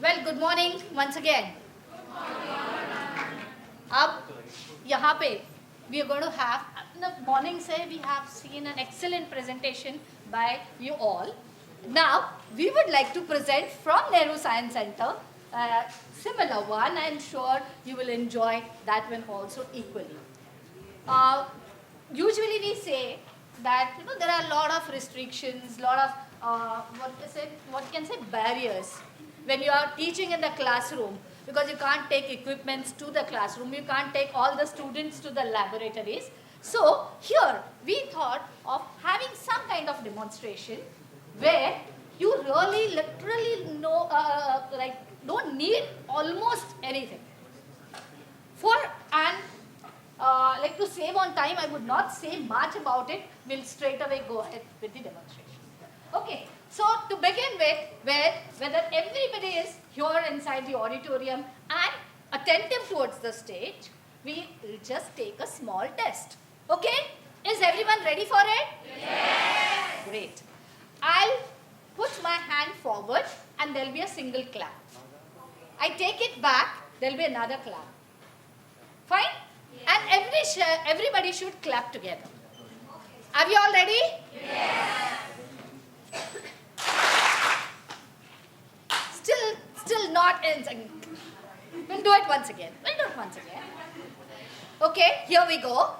Well, good morning once again. अब यहाँ पे we are going to have in the morning से we have seen an excellent presentation by you all. Now we would like to present from Nehru Science Center a similar one. I am sure you will enjoy that one also equally. Usually we say that there are a lot of restrictions, lot of what can say barriers when you are teaching in the classroom, because you can't take equipments to the classroom, you can't take all the students to the laboratories. So here we thought of having some kind of demonstration where you really literally know don't need almost anything. Like to save on time, I would not say much about it. We'll straight away go ahead with the demonstration. Okay, so to begin with, whether everybody is here inside the auditorium and attentive towards the stage, we will just take a small test. Okay, is everyone ready for it? Yes. Great. I'll put my hand forward and there'll be a single clap. I take it back, there'll be another clap. Fine? And everybody should clap together. Are we all ready? Yes. Still not in. We'll do it once again. Okay, here we go.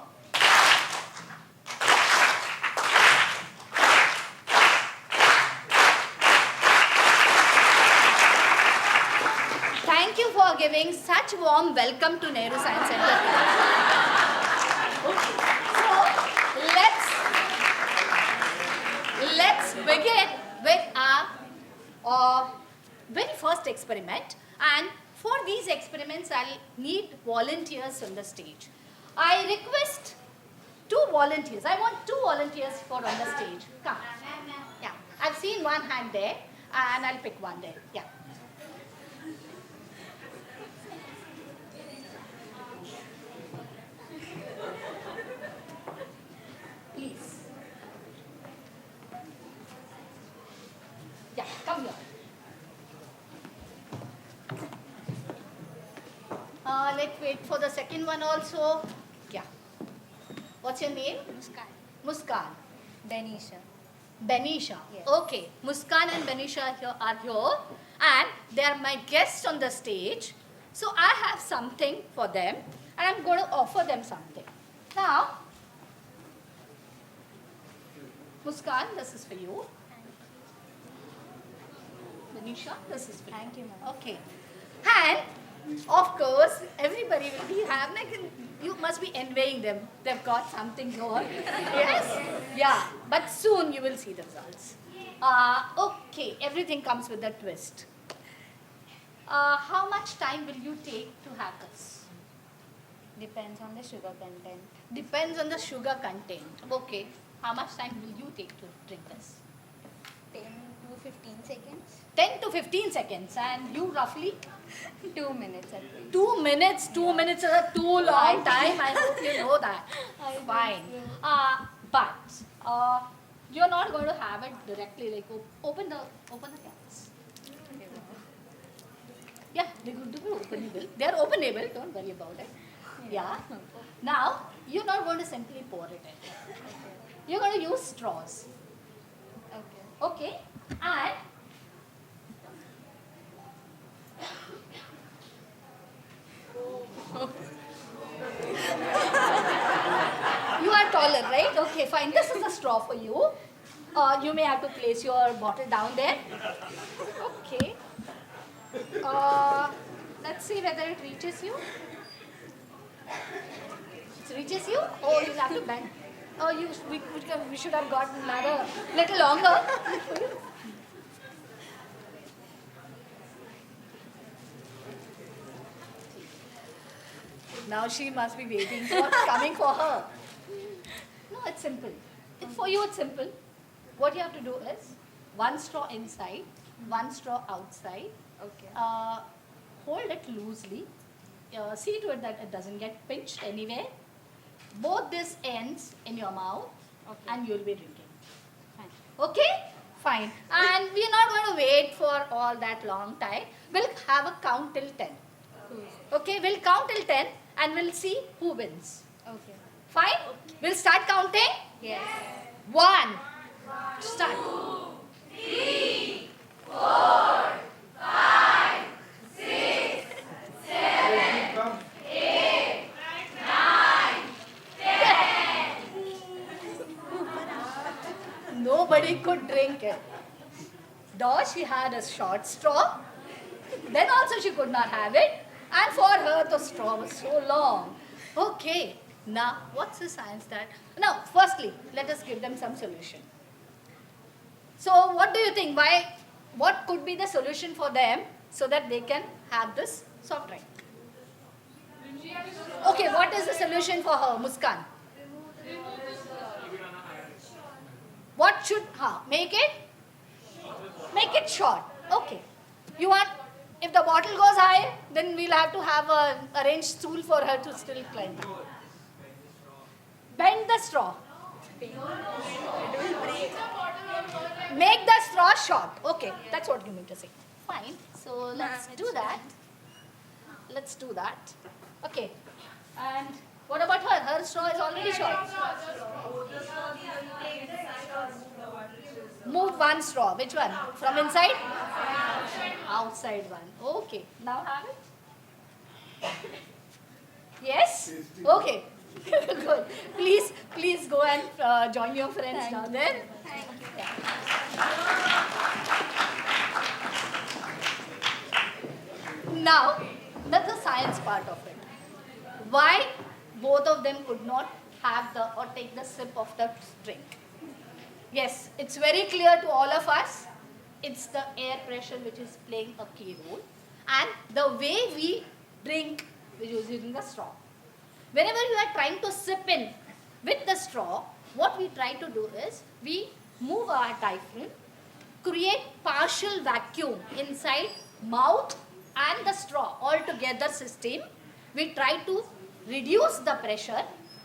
Thank you for giving such warm welcome to Nehru Science Center. Okay. So let's begin with our very first experiment. And for these experiments, I'll need volunteers on the stage. I request 2 volunteers. I want 2 volunteers for on the stage. Come. Yeah. I've seen one hand there, and I'll pick one there. Yeah. Please. Yeah, come here. Let's wait for the second one also. Yeah. What's your name? Muskan. Benisha. Yes. Okay. Muskan and Benisha are here, and they are my guests on the stage. So I have something for them, and I'm going to offer them something. Now, Muskan, this is for you. Benisha, this is for you. Thank you, ma'am. Okay. And of course, everybody will be having, you must be envying them. They've got something here. Yes? Yeah. But soon you will see the results. Okay. Everything comes with a twist. How much time will you take to have this? Depends on the sugar content. Depends on the sugar content. Okay. How much time will you take to drink this? 10 to 15 seconds. 10 to 15 seconds. And you roughly? 2 minutes at least. 2 minutes. 2 minutes is a too long time. I hope you know that. Fine. But you're not going to have it directly. Like open the caps. Yeah, they're going to be openable. They're openable. Don't worry about it. Yeah. Now you're not going to simply pour it in. You're going to use straws. Okay. Okay. And you are taller, right? Okay, fine. This is the straw for you. You may have to place your bottle down there. Okay. Let's see whether it reaches you. It reaches you? Oh, you'll have to bend. Oh, we should have gotten another little longer. Now she must be waiting for what's coming for her. No, it's simple. For you, it's simple. What you have to do is 1 straw inside, 1 straw outside. Okay. Hold it loosely. See to it that it doesn't get pinched anywhere. Both these ends in your mouth, Okay. and you'll be drinking. Fine. Okay? Fine. And we are not going to wait for all that long time. We'll have a count till 10. Okay, we'll count till 10 and we'll see who wins. Okay. Fine? We'll start counting. Yes. 1. Start. Nobody could drink it. Though she had a short straw, then also she could not have it. And for her, the straw was so long. Okay, now what's the science that? Now, firstly, let us give them some solution. So, what do you think? What could be the solution for them so that they can have this soft drink? Okay, what is the solution for her, Muskan? What should, make it? Make it short. Okay. You want, if the bottle goes high, then we'll have to have a arranged stool for her to still climb. Bend the straw. Make the straw short. Okay, that's what you mean to say. Fine. So let's do that. Let's do that. Okay. And what about her? Her straw is already short. Move one straw. Which one? From inside? Outside one. Okay. Now have it. Yes? Okay. Good. Please go and join your friends down there. Thank you. Now, that's the science part of it. Why both of them could not have or take the sip of the drink? Yes, it's very clear to all of us. It's the air pressure which is playing a key role, and the way we drink using the straw. Whenever you are trying to sip in with the straw, what we try to do is we move our diaphragm, create partial vacuum inside mouth and the straw all together system. We try to reduce the pressure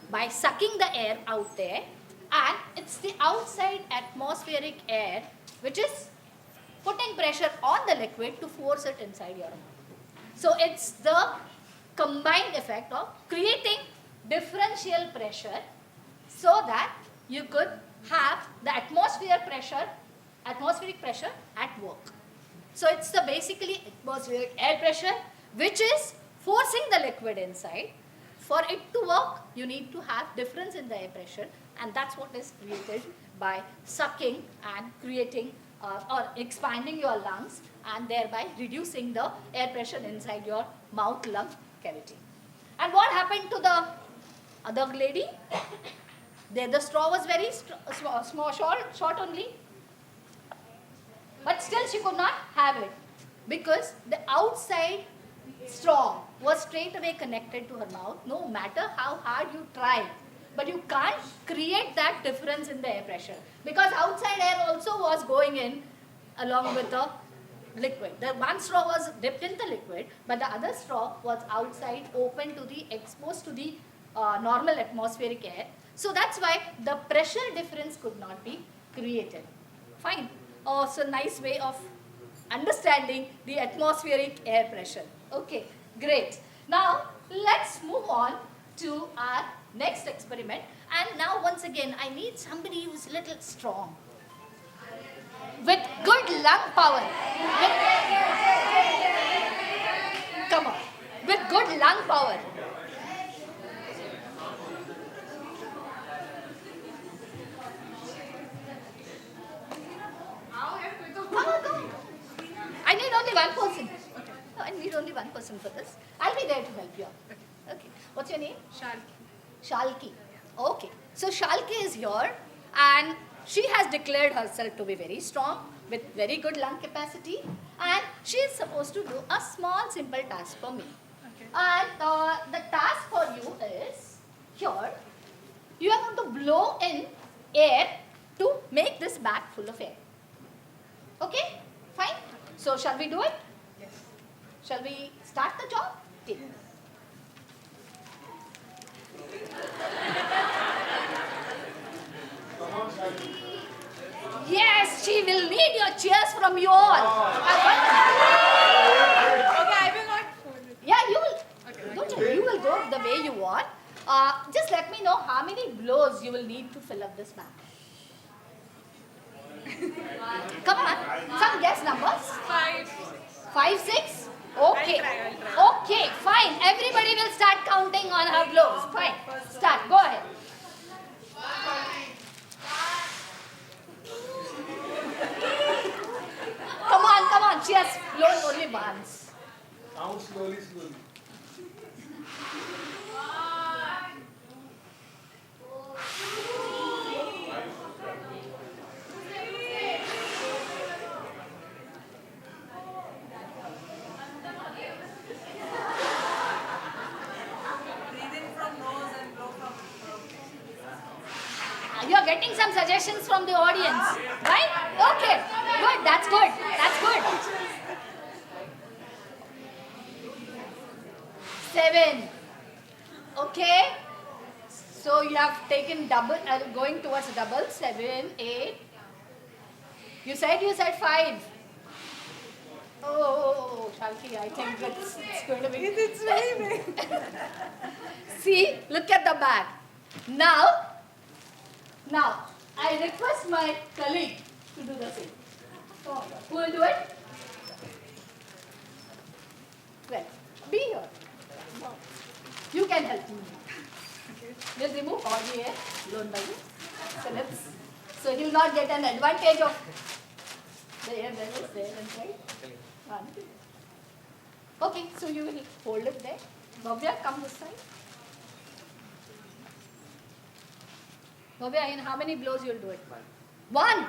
by sucking the air out there, and it's the outside atmospheric air which is putting pressure on the liquid to force it inside your mouth. So it's the combined effect of creating differential pressure so that you could have the atmospheric pressure at work. So it's the basically atmospheric air pressure which is forcing the liquid inside. For it to work, you need to have difference in the air pressure, and that's what is created by sucking and creating or expanding your lungs and thereby reducing the air pressure inside your mouth lung cavity. And what happened to the other lady? There the straw was very short only, but still she could not have it because the outside straw was straight away connected to her mouth, no matter how hard you try. But you can't create that difference in the air pressure because outside air also was going in along with the liquid. The one straw was dipped in the liquid, but the other straw was outside, open to the, exposed to the normal atmospheric air. So that's why the pressure difference could not be created. Fine. Oh, so nice way of understanding the atmospheric air pressure. Okay, great. Now, let's move on to our next experiment. And now, once again, I need somebody who's a little strong. With good lung power. Come on. With good lung power. Go. I need only one person. No, I need only one person for this. I'll be there to help you out. Okay. What's your name? Shalki. Okay. So Shalki is here and she has declared herself to be very strong with very good lung capacity, and she is supposed to do a small simple task for me. Okay. And the task for you is here. You are going to blow in air to make this bag full of air. Okay? Fine? So shall we do it? Yes. Shall we start the job? Take. Yes, she will need your cheers from you all. Okay, I will not hold it. Yeah, you will. Okay. Don't you? You will go the way you want. Just let me know how many blows you will need to fill up this bag. Come on, some guess numbers. 5. 5, 6. Okay. I'll try. Okay, fine. Everybody will start counting on her blows. Fine. Start. Go ahead. Come on. She has blown only once. Count slowly. Breathe in from nose and blow from mouth. You are getting some suggestions from the audience, right? Okay, good. That's good. That's good. 7. Okay. So you have taken double, going towards double. 7, 8. You said 5. Oh, Shalki, I think it's going to be. It's very big. See, look at the bag. Now, I request my colleague to do the same. Who will do it? Well, be here. You can help me. We'll remove all the air blown by you. So he will not get an advantage of the air that was there inside. One. Okay, so you will hold it there. Bhavya, come this side. Bhavya, in how many blows you will do it? 1.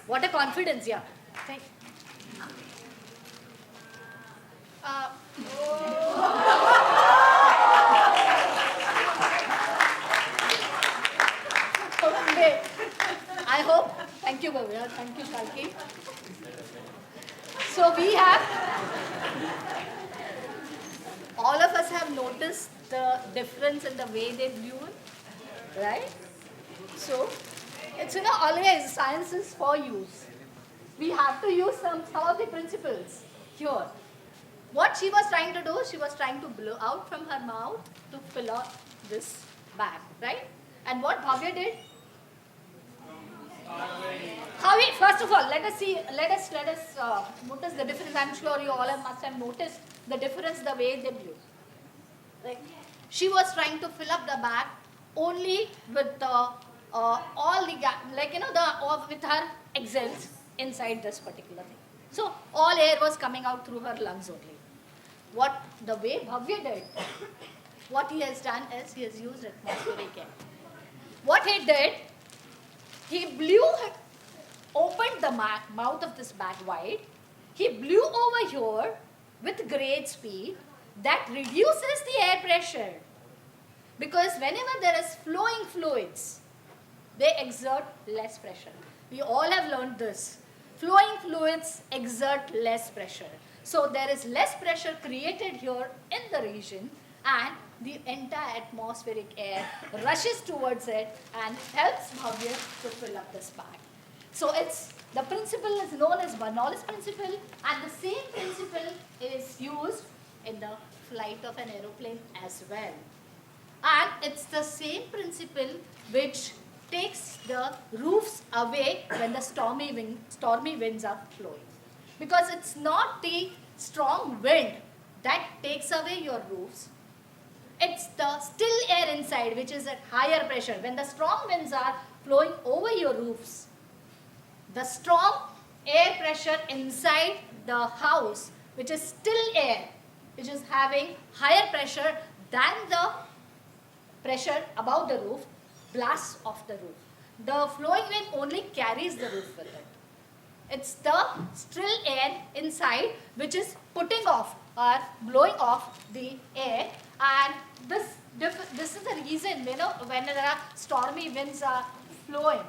What a confidence, yeah. Thank Okay. I hope. Thank you, Bhavya. Thank you, Shalki. So we have, all of us have noticed the difference in the way they blew it, right? So it's always science is for use. We have to use some of the principles here. What she was trying to do, she was trying to blow out from her mouth to fill up this bag, right? And what Bhavya did? First of all, let us notice the difference. I'm sure you all must have noticed the difference the way they blew. Like, she was trying to fill up the bag only with with her exhales inside this particular thing. So all air was coming out through her lungs only. The way Bhavya did, what he has done is he has used atmospheric air. What he did, he opened the mouth of this bag wide. He blew over here with great speed. That reduces the air pressure. Because whenever there is flowing fluids, they exert less pressure. We all have learned this. Flowing fluids exert less pressure. So there is less pressure created here in the region, and the entire atmospheric air rushes towards it and helps Bhavya to fill up this bag. So the principle is known as Bernoulli's principle, and the same principle is used in the flight of an aeroplane as well. And it's the same principle which takes the roofs away when the stormy winds are flowing. Because it's not the strong wind that takes away your roofs. It's the still air inside which is at higher pressure. When the strong winds are flowing over your roofs, the strong air pressure inside the house, which is still air, which is having higher pressure than the pressure above the roof, blasts off the roof. The flowing wind only carries the roof with it. It's the still air inside which is putting off or blowing off the air, and this is the reason when there are stormy winds are flowing,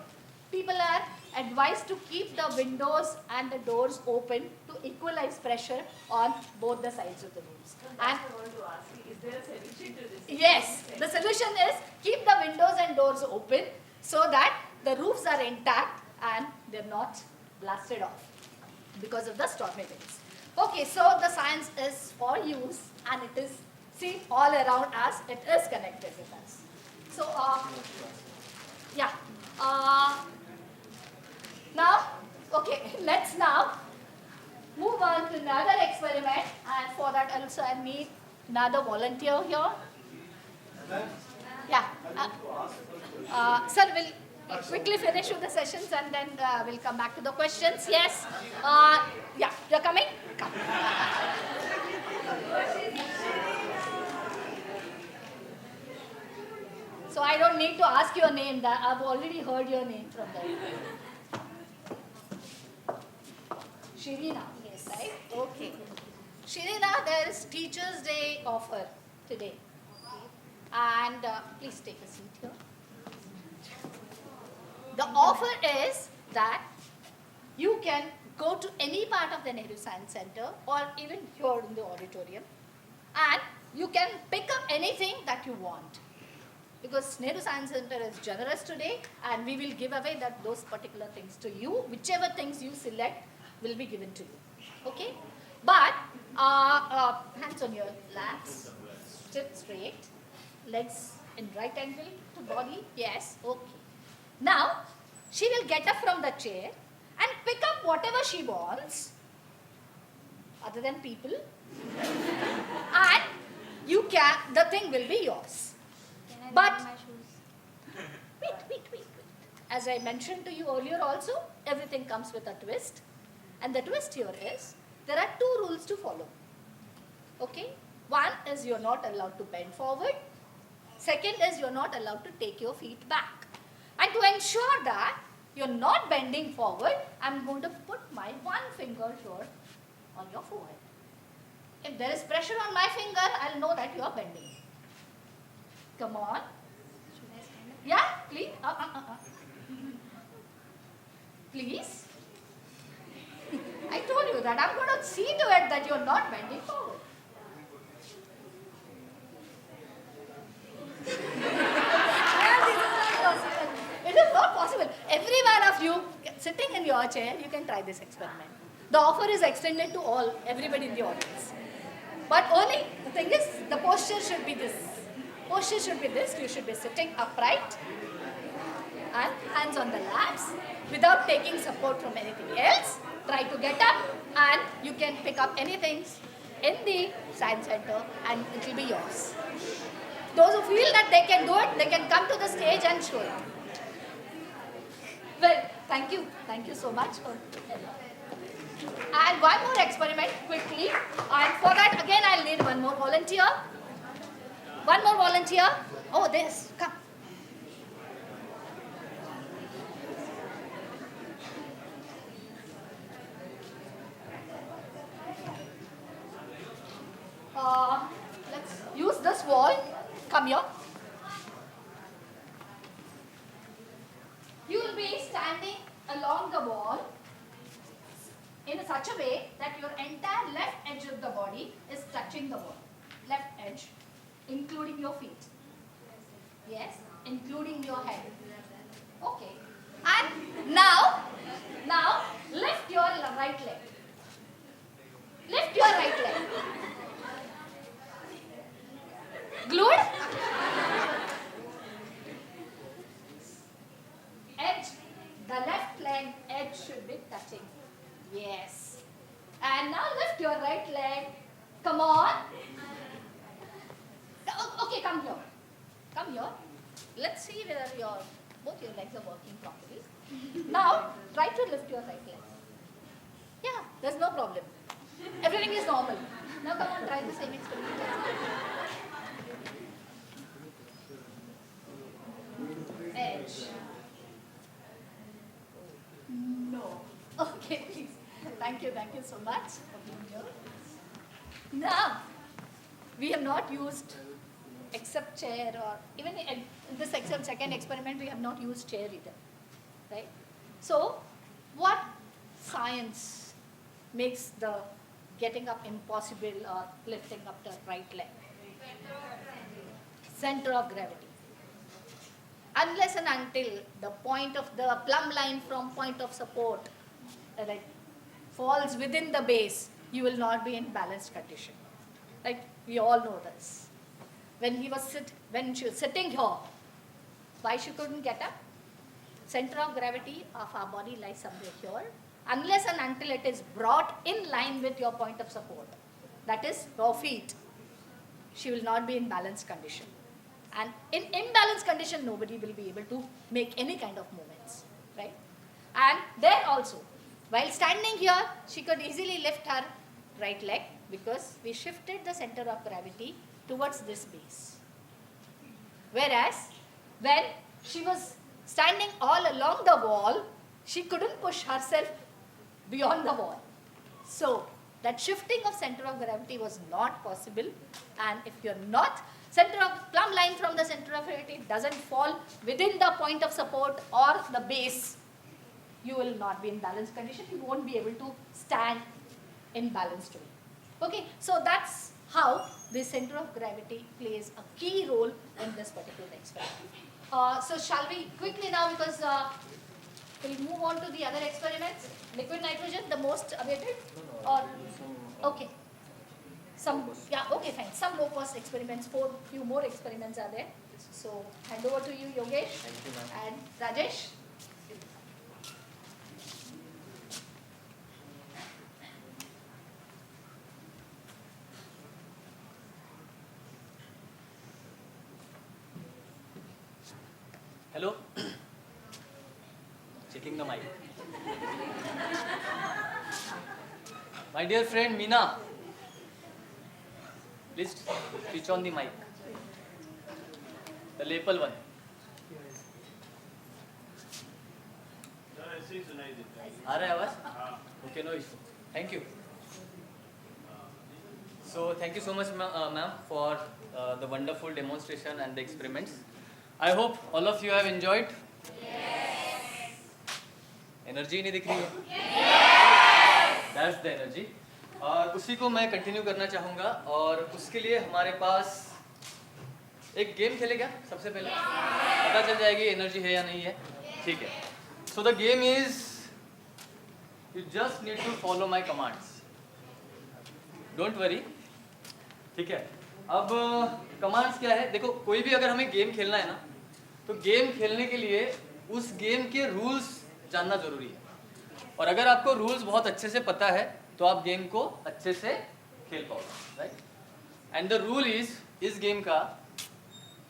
people are advised to keep the windows and the doors open to equalize pressure on both the sides of the rooms. And I want to ask you, is there a solution to this? yes, the solution is keep the windows and doors open so that the roofs are intact and they're not blasted off because of the stormy winds. Okay, so the science is for use and it is, see, all around us, it is connected with us. So, yeah. Now, okay, let's now move on to another experiment, and for that also I need another volunteer here. Yeah. Sir, we'll quickly finish with the sessions and then we'll come back to the questions. Yes. Yeah, you're coming? Come. So I don't need to ask your name. That I've already heard your name from there. Shirina. Yes. Right? Okay. Shirina, there is Teachers' Day offer today. And please take a seat here. The offer is that you can go to any part of the Nehru Science Center or even here in the auditorium and you can pick up anything that you want. Because Nehru Science Center is generous today and we will give away those particular things to you. Whichever things you select will be given to you. Okay? But hands on your laps, sit straight, legs in right angle to body. Yes, okay. Now, she will get up from the chair and pick up whatever she wants, other than people, and the thing will be yours. Can I But- remove my shoes? Wait. As I mentioned to you earlier also, everything comes with a twist. And the twist here is, there are 2 rules to follow. Okay? One is you're not allowed to bend forward. Second is you're not allowed to take your feet back. And to ensure that you're not bending forward, I'm going to put my one finger here on your forehead. If there is pressure on my finger, I'll know that you are bending. Come on. Should I stand up? Yeah, please. Please. I told you that I'm going to see to it that you're not bending forward. It is not possible. Every one of you sitting in your chair, you can try this experiment. The offer is extended to everybody in the audience. But only, the thing is, the posture should be this. Posture should be this. You should be sitting upright and hands on the laps without taking support from anything else. Try to get up and you can pick up anything in the science center and it will be yours. Those who feel that they can do it, they can come to the stage and show it. Well, thank you. Thank you so much. And one more experiment quickly. And for that, again, I'll need one more volunteer. One more volunteer. Oh, this. Come. Let's use this wall. Come here. You will be standing along the wall in such a way that your entire left edge of the body is touching the wall. Left edge, including your feet. Yes, including your head. Okay. And now lift your right leg. Lift your right leg. Glued? Edge, the left leg edge should be touching. Yes. And now lift your right leg. Come on. Okay, come here. Come here. Let's see whether both your legs are working properly. Now, try to lift your right leg. Yeah, there's no problem. Everything is normal. Now come on, try the same experiment. Edge. No. Okay, please. Thank you so much for being here. Now, we have not used except chair, or even in this second experiment, we have not used chair either. Right? So, what science makes the getting up impossible or lifting up the right leg? Center of gravity. unless and until the point of the plumb line from point of support like falls within the base, you will not be in balanced condition. Right? We all know this. When she was sitting here, why she couldn't get up? Center of gravity of our body lies somewhere here. Unless and until it is brought in line with your point of support, that is your feet, she will not be in balanced condition. And in imbalanced condition, nobody will be able to make any kind of movements, right? And there also, while standing here, she could easily lift her right leg because we shifted the center of gravity towards this base. Whereas, when she was standing all along the wall, she couldn't push herself beyond the wall. So, that shifting of center of gravity was not possible, and if you're not center of plumb line from the center of gravity doesn't fall within the point of support or the base, you will not be in balanced condition. You won't be able to stand in balanced way. Okay, so that's how the center of gravity plays a key role in this particular experiment. So shall we quickly now, because we'll move on to the other experiments. Liquid nitrogen, the most awaited? Or okay. Okay, fine. Some low cost experiments, few more experiments are there. So hand over to you, Yogesh. Thank you, ma'am. And Rajesh. Hello? Checking the mic. My dear friend Meena, please switch on the mic. The lapel one. आ रहा है आवाज? Okay, no issue. Thank you. So thank you so much, ma'am, for the wonderful demonstration and the experiments. I hope all of you have enjoyed. Yes. Energy नहीं दिख रही है? Yes. That's the energy. और उसी को मैं continue करना चाहूँगा, और उसके लिए हमारे पास एक गेम खेले क्या सबसे पहले? पता चल जाएगी एनर्जी है या नहीं है. ठीक है. So the game is, you just need to follow my commands. Don't worry. ठीक है. अब कमांड्स क्या है? देखो, कोई भी अगर हमें गेम खेलना है ना, तो गेम खेलने के लिए उस गेम के रूल्स जानना जरूरी है. और अगर आपको रूल्स बहुत अच्छे से पता है तो आप गेम को अच्छे से खेल पाओगे, right? And the rule is, इस गेम का,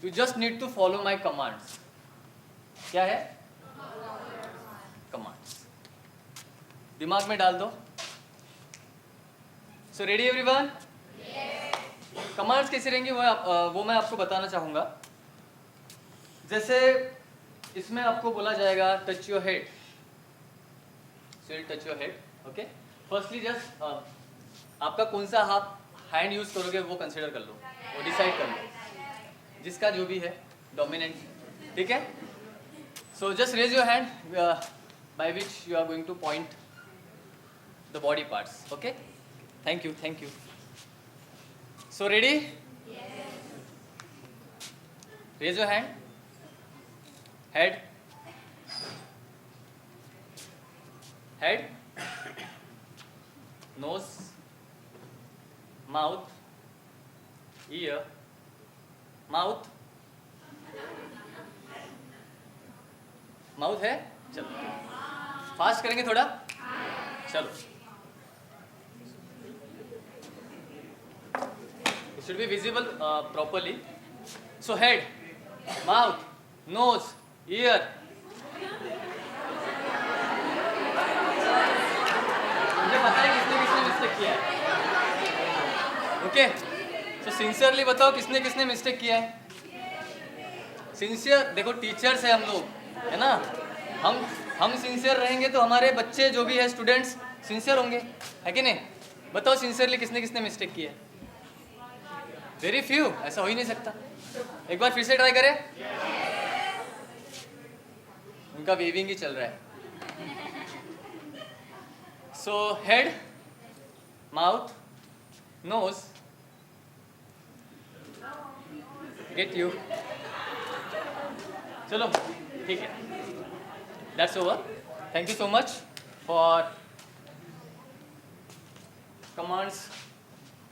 you just need to follow my commands. क्या है? कमांड्स. दिमाग में डाल दो. So ready everyone? कमांड्स कैसे रहेंगी वो मैं आपको बताना चाहूँगा. जैसे इसमें आपको बोला जाएगा touch your head. So you touch your head. Okay. Firstly just आपका कौन सा हैंड यूज करोगे वो कंसिडर कर लो, वो डिसाइड कर लो, जिसका जो भी है डोमिनेंट. ठीक है. So just raise your hand by which you are going to point the body parts. Okay. Thank you. Thank you. So ready? Yes. Raise your hand. Head. Head. Nose. Mouth. Ear. Mouth. Mouth है? चलो. Fast करेंगे थोड़ा. चलो. Should be visible properly. So head, mouth, nose, ear. मुझे पता है किसने किसने मिस्टेक किया है. ओके. सो सिंसियरली बताओ किसने किसने मिस्टेक किया है. सिंसियर. देखो, टीचर्स है हम लोग, है ना. हम सिंसियर रहेंगे तो हमारे बच्चे जो भी है, स्टूडेंट्स, सिंसियर होंगे, है कि नहीं? बताओ सिंसियरली किसने किसने मिस्टेक किया है. Very few. ऐसा हो ही नहीं सकता. एक बार फिर से ट्राई करें. उनका वेविंग ही चल रहा है. So head, mouth, nose, get you, चलो ठीक है, that's over. Thank you so much for commands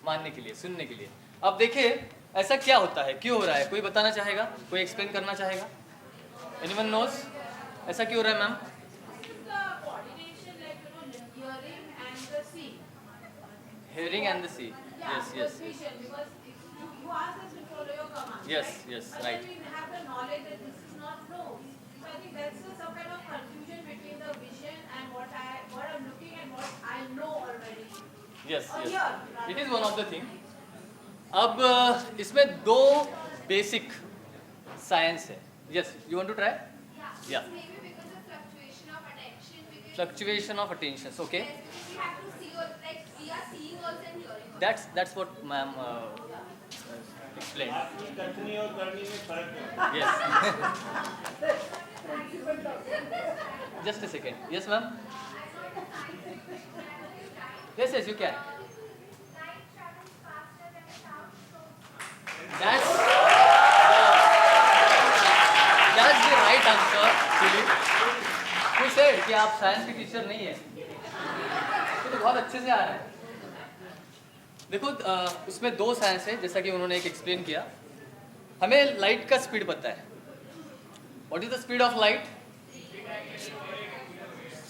मानने के लिए, सुनने के लिए। अब देखिए ऐसा क्या होता है, क्यों हो रहा है, कोई बताना चाहेगा, कोई एक्सप्लेन करना चाहेगा? एनीवन नोज ऐसा क्यों हो रहा है ma'am? coordination, like hearing and the see. Hearing and the see. Yes, yes, yes. Vision, because you ask us to follow your command. Yes, right? yes, But right. then we have the knowledge that this is not no. So I think that's some kind of confusion between the vision and what I'm looking and what I know already. Yes, Or yes. here, It is one of the thing. अब इसमें दो basic science है। Yes, you want to try? Yeah. Maybe because of fluctuation of attention. Because Fluctuation of attentions. Okay. we have to see, or like we are seeing also and hearing. Also. That's what ma'am explained. आपकी कथनी और करनी में फर्क है। Yes. Just a second. Yes, ma'am. Yes, yes, you can. That's the right answer, Philip. Who said कि आप science के टीचर नहीं है? तो बहुत अच्छे से आ रहा है। देखो उसमें दो साइंस है, जैसा कि उन्होंने एक एक्सप्लेन किया। हमें लाइट का स्पीड पता है। What is the speed of light?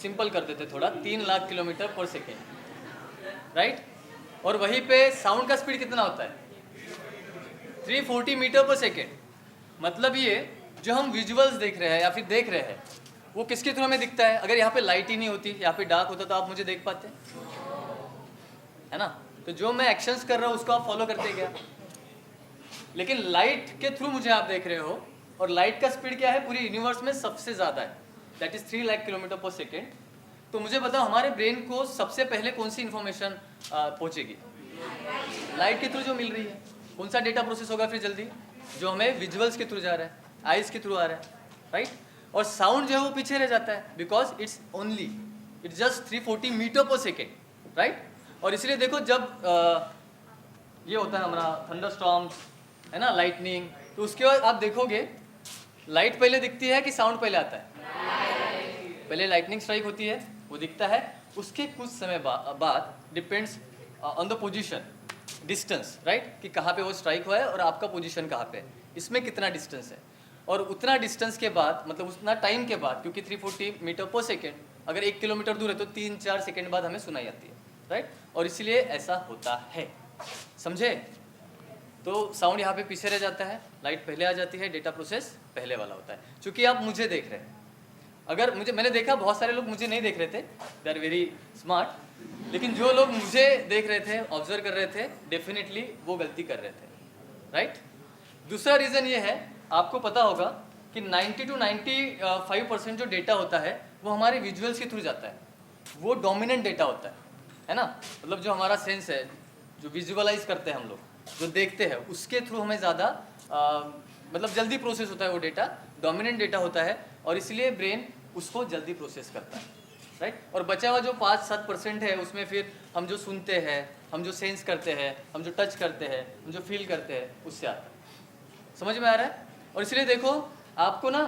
Simple कर देते थोड़ा, 3 लाख किलोमीटर पर सेकेंड, राइट? और वहीं पे साउंड का स्पीड कितना होता है? 340 मीटर पर सेकेंड। मतलब ये जो हम विजुअल्स देख रहे हैं या फिर देख रहे हैं, वो किसके थ्रू हमें दिखता है? अगर यहाँ पे लाइट ही नहीं होती, यहाँ पे डार्क होता, तो आप मुझे देख पाते, है ना? तो जो मैं एक्शंस कर रहा हूँ उसको आप फॉलो करते क्या? लेकिन लाइट के थ्रू मुझे आप देख रहे हो, और लाइट का स्पीड क्या है पूरी यूनिवर्स में? सबसे ज़्यादा है, दैट इज 3 लाख किलोमीटर पर सेकेंड। तो मुझे बताओ हमारे ब्रेन को सबसे पहले कौन सी इन्फॉर्मेशन पहुँचेगी? लाइट के थ्रू जो मिल रही है। कौन सा डेटा प्रोसेस होगा फिर जल्दी? जो हमें विजुअल्स के थ्रू जा रहा है, आइज के थ्रू आ रहा है, राइट? और साउंड जो है वो पीछे रह जाता है, बिकॉज इट्स जस्ट 340 मीटर पर सेकेंड, राइट? और इसलिए देखो जब ये होता है हमारा थंडरस्टॉर्म्स, है ना, लाइटनिंग, तो उसके बाद आप देखोगे लाइट पहले दिखती है कि साउंड पहले आता है? पहले लाइटनिंग स्ट्राइक होती है, वो दिखता है, उसके कुछ समय बाद depends on the position, distance, right, कि कहाँ पे वो स्ट्राइक हुआ है और आपका पोजीशन कहाँ पे है, इसमें कितना डिस्टेंस है। और उतना डिस्टेंस के बाद, मतलब उतना टाइम के बाद, क्योंकि 340 मीटर पर सेकेंड, अगर 1 किलोमीटर दूर है तो 3-4 सेकेंड बाद हमें सुनाई आती है, राइट? और इसलिए ऐसा होता है, समझे? तो साउंड यहाँ पे पीछे रह जाता है, लाइट पहले आ जाती है, डेटा प्रोसेस पहले वाला होता है। चूँकि आप मुझे देख रहे हैं, अगर मैंने देखा बहुत सारे लोग मुझे नहीं देख रहे थे, दे आर वेरी स्मार्ट, लेकिन जो लोग मुझे देख रहे थे, ऑब्जर्व कर रहे थे, डेफिनेटली वो गलती कर रहे थे, राइट? दूसरा रीज़न ये है, आपको पता होगा कि 90 to 95% जो डेटा होता है वो हमारे विजुअल्स के थ्रू जाता है, वो डोमिनेंट डेटा होता है ना? मतलब जो हमारा सेंस है, जो विजुअलाइज करते हैं हम लोग, जो देखते हैं, उसके थ्रू हमें ज़्यादा मतलब जल्दी प्रोसेस होता है, वो डेटा डोमिनेंट डेटा होता है, और इसलिए ब्रेन उसको जल्दी प्रोसेस करता है, राइट? और बचा हुआ जो 5-7% है, उसमें फिर हम जो सुनते हैं, हम जो सेंस करते हैं, हम जो टच करते हैं, हम जो फील करते हैं, उससे आता है। समझ में आ रहा है? और इसलिए देखो आपको ना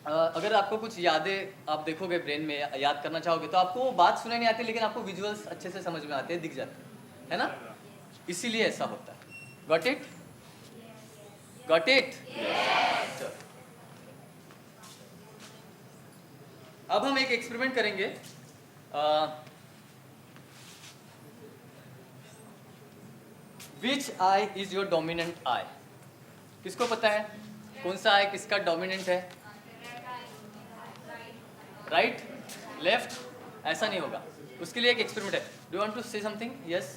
अगर आपको कुछ यादें आप देखोगे ब्रेन में, याद करना चाहोगे, तो आपको वो बात सुनाई नहीं आती, लेकिन आपको विजुअल्स अच्छे से समझ में आते हैं, दिख जाते हैं, है ना? इसीलिए ऐसा होता है। Got it? Got it? अब हम एक एक्सपेरिमेंट करेंगे। Which eye is your dominant eye? किसको पता है कौन सा आई किसका डोमिनेंट है? Right, left? ऐसा नहीं होगा, उसके लिए एक एक्सपेरिमेंट है। Do you want to say something? Yes.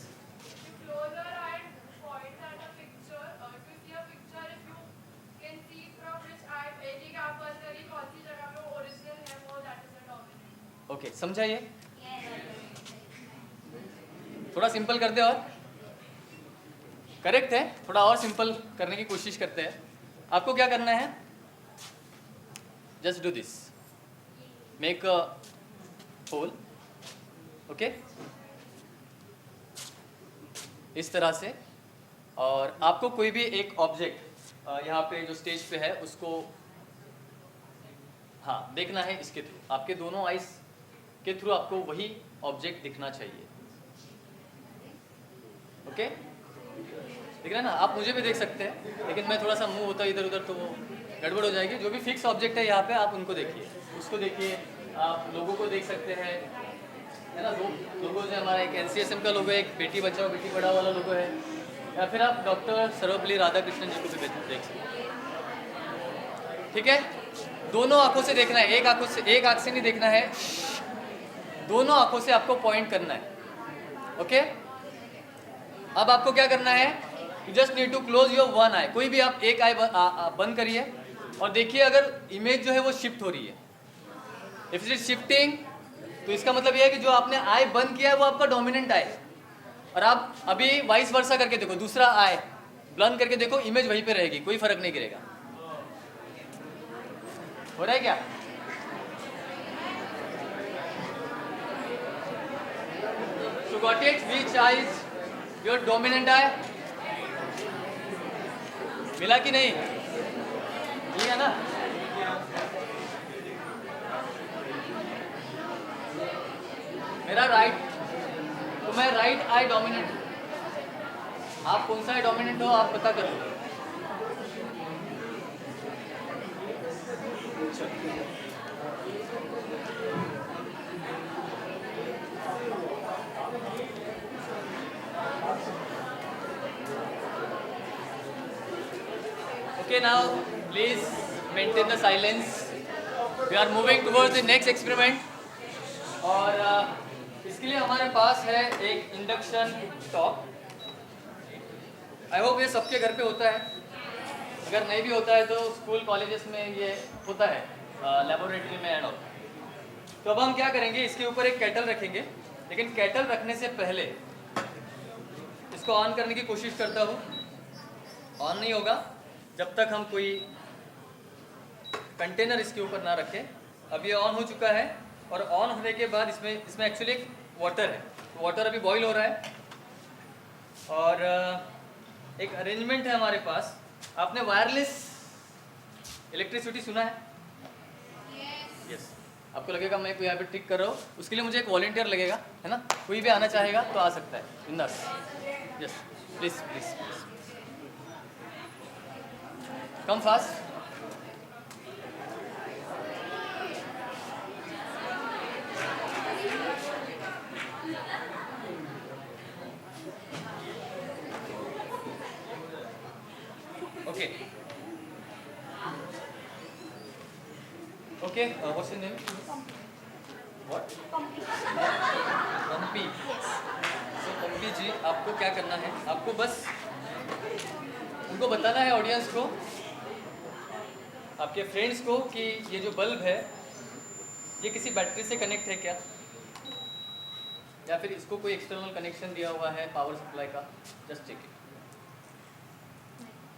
Close your eye and point at a picture. If you see a picture, if you can see from which eye एक आप पर्सनली कौन सी जगह पे ओरिजिनल है, वो that is the dominant. Okay, समझा ये? थोड़ा सिंपल कर दे, और करेक्ट है, थोड़ा और सिंपल करने की कोशिश करते हैं। आपको क्या करना है? Just do this, make a hole, okay, इस तरह से। और आपको कोई भी एक ऑब्जेक्ट यहाँ पे जो स्टेज पे है उसको हाँ देखना है इसके थ्रू, आपके दोनों आइज के थ्रू आपको वही ऑब्जेक्ट दिखना चाहिए। ओके, दिख रहा है ना? आप मुझे भी देख सकते हैं, लेकिन मैं थोड़ा सा मूव होता है इधर उधर तो वो गड़बड़ हो जाएगी। जो भी फिक्स ऑब्जेक्ट है यहाँ पे आप उनको देखिए, उसको देखिए, आप लोगों को देख सकते हैं, है ना? दो लोगो है हमारा, एक NCSM का लोगो है, एक बेटी बचाओ बेटी पढ़ाओ वाला लोगो है, या फिर आप डॉक्टर सर्वपल्ली राधाकृष्णन जी को भी देख सकते हैं। ठीक है, दोनों आंखों से देखना है, एक आंख से नहीं देखना है, दोनों आंखों से आपको पॉइंट करना है। ओके, अब आपको क्या करना है, you just need to close your one eye. कोई भी आप एक आई बंद करिए और देखिए अगर इमेज जो है वो शिफ्ट हो रही है। इफ इट इज शिफ्टिंग तो इसका मतलब ये है कि जो आपने आई बंद किया है वो आपका डोमिनेंट आई, और आप अभी वाइस वर्सा करके देखो, दूसरा आई ब्लंड करके देखो, इमेज वहीं पे रहेगी, कोई फर्क नहीं गिरेगा। हो रहा है क्या? So got it? Which eye is your dominant eye? मिला कि नहीं? मिला ना? मेरा राइट, तो मैं राइट आई डोमिनेंट, आप कौन सा आई डोमिनेंट हो आप पता करो। Okay, now please maintain the silence. We are moving towards the next experiment. और इसके लिए हमारे पास है एक इंडक्शन टॉप। आई होप ये सबके घर पे होता है, अगर नहीं भी होता है तो स्कूल कॉलेजेस में ये होता है, लेबोरेटरी में एंड ऑल। तो अब हम क्या करेंगे, इसके ऊपर एक केटल रखेंगे, लेकिन केटल रखने से पहले इसको ऑन करने की कोशिश करता हूँ। ऑन नहीं होगा जब तक हम कोई कंटेनर इसके ऊपर ना रखें। अब ये ऑन हो चुका है, और ऑन होने के बाद इसमें एक्चुअली एक वाटर है, वाटर अभी बॉईल हो रहा है, और एक अरेंजमेंट है हमारे पास। आपने वायरलेस इलेक्ट्रिसिटी सुना है? यस। आपको लगेगा मैं कोई यहाँ पे ट्रिक कर रहा हूँ, उसके लिए मुझे एक वॉलंटियर लगेगा, है ना? कोई भी आना चाहेगा तो आ सकता है, बिंदास। Yes, please please come fast. Okay. Okay, what's your name? What? Pumpy. So Pumpy जी, आपको क्या करना है, आपको बस उनको बताना है, ऑडियंस को, आपके फ्रेंड्स को, कि ये जो बल्ब है ये किसी बैटरी से कनेक्ट है क्या, या फिर इसको कोई एक्सटर्नल कनेक्शन दिया हुआ है पावर सप्लाई का। Just check it.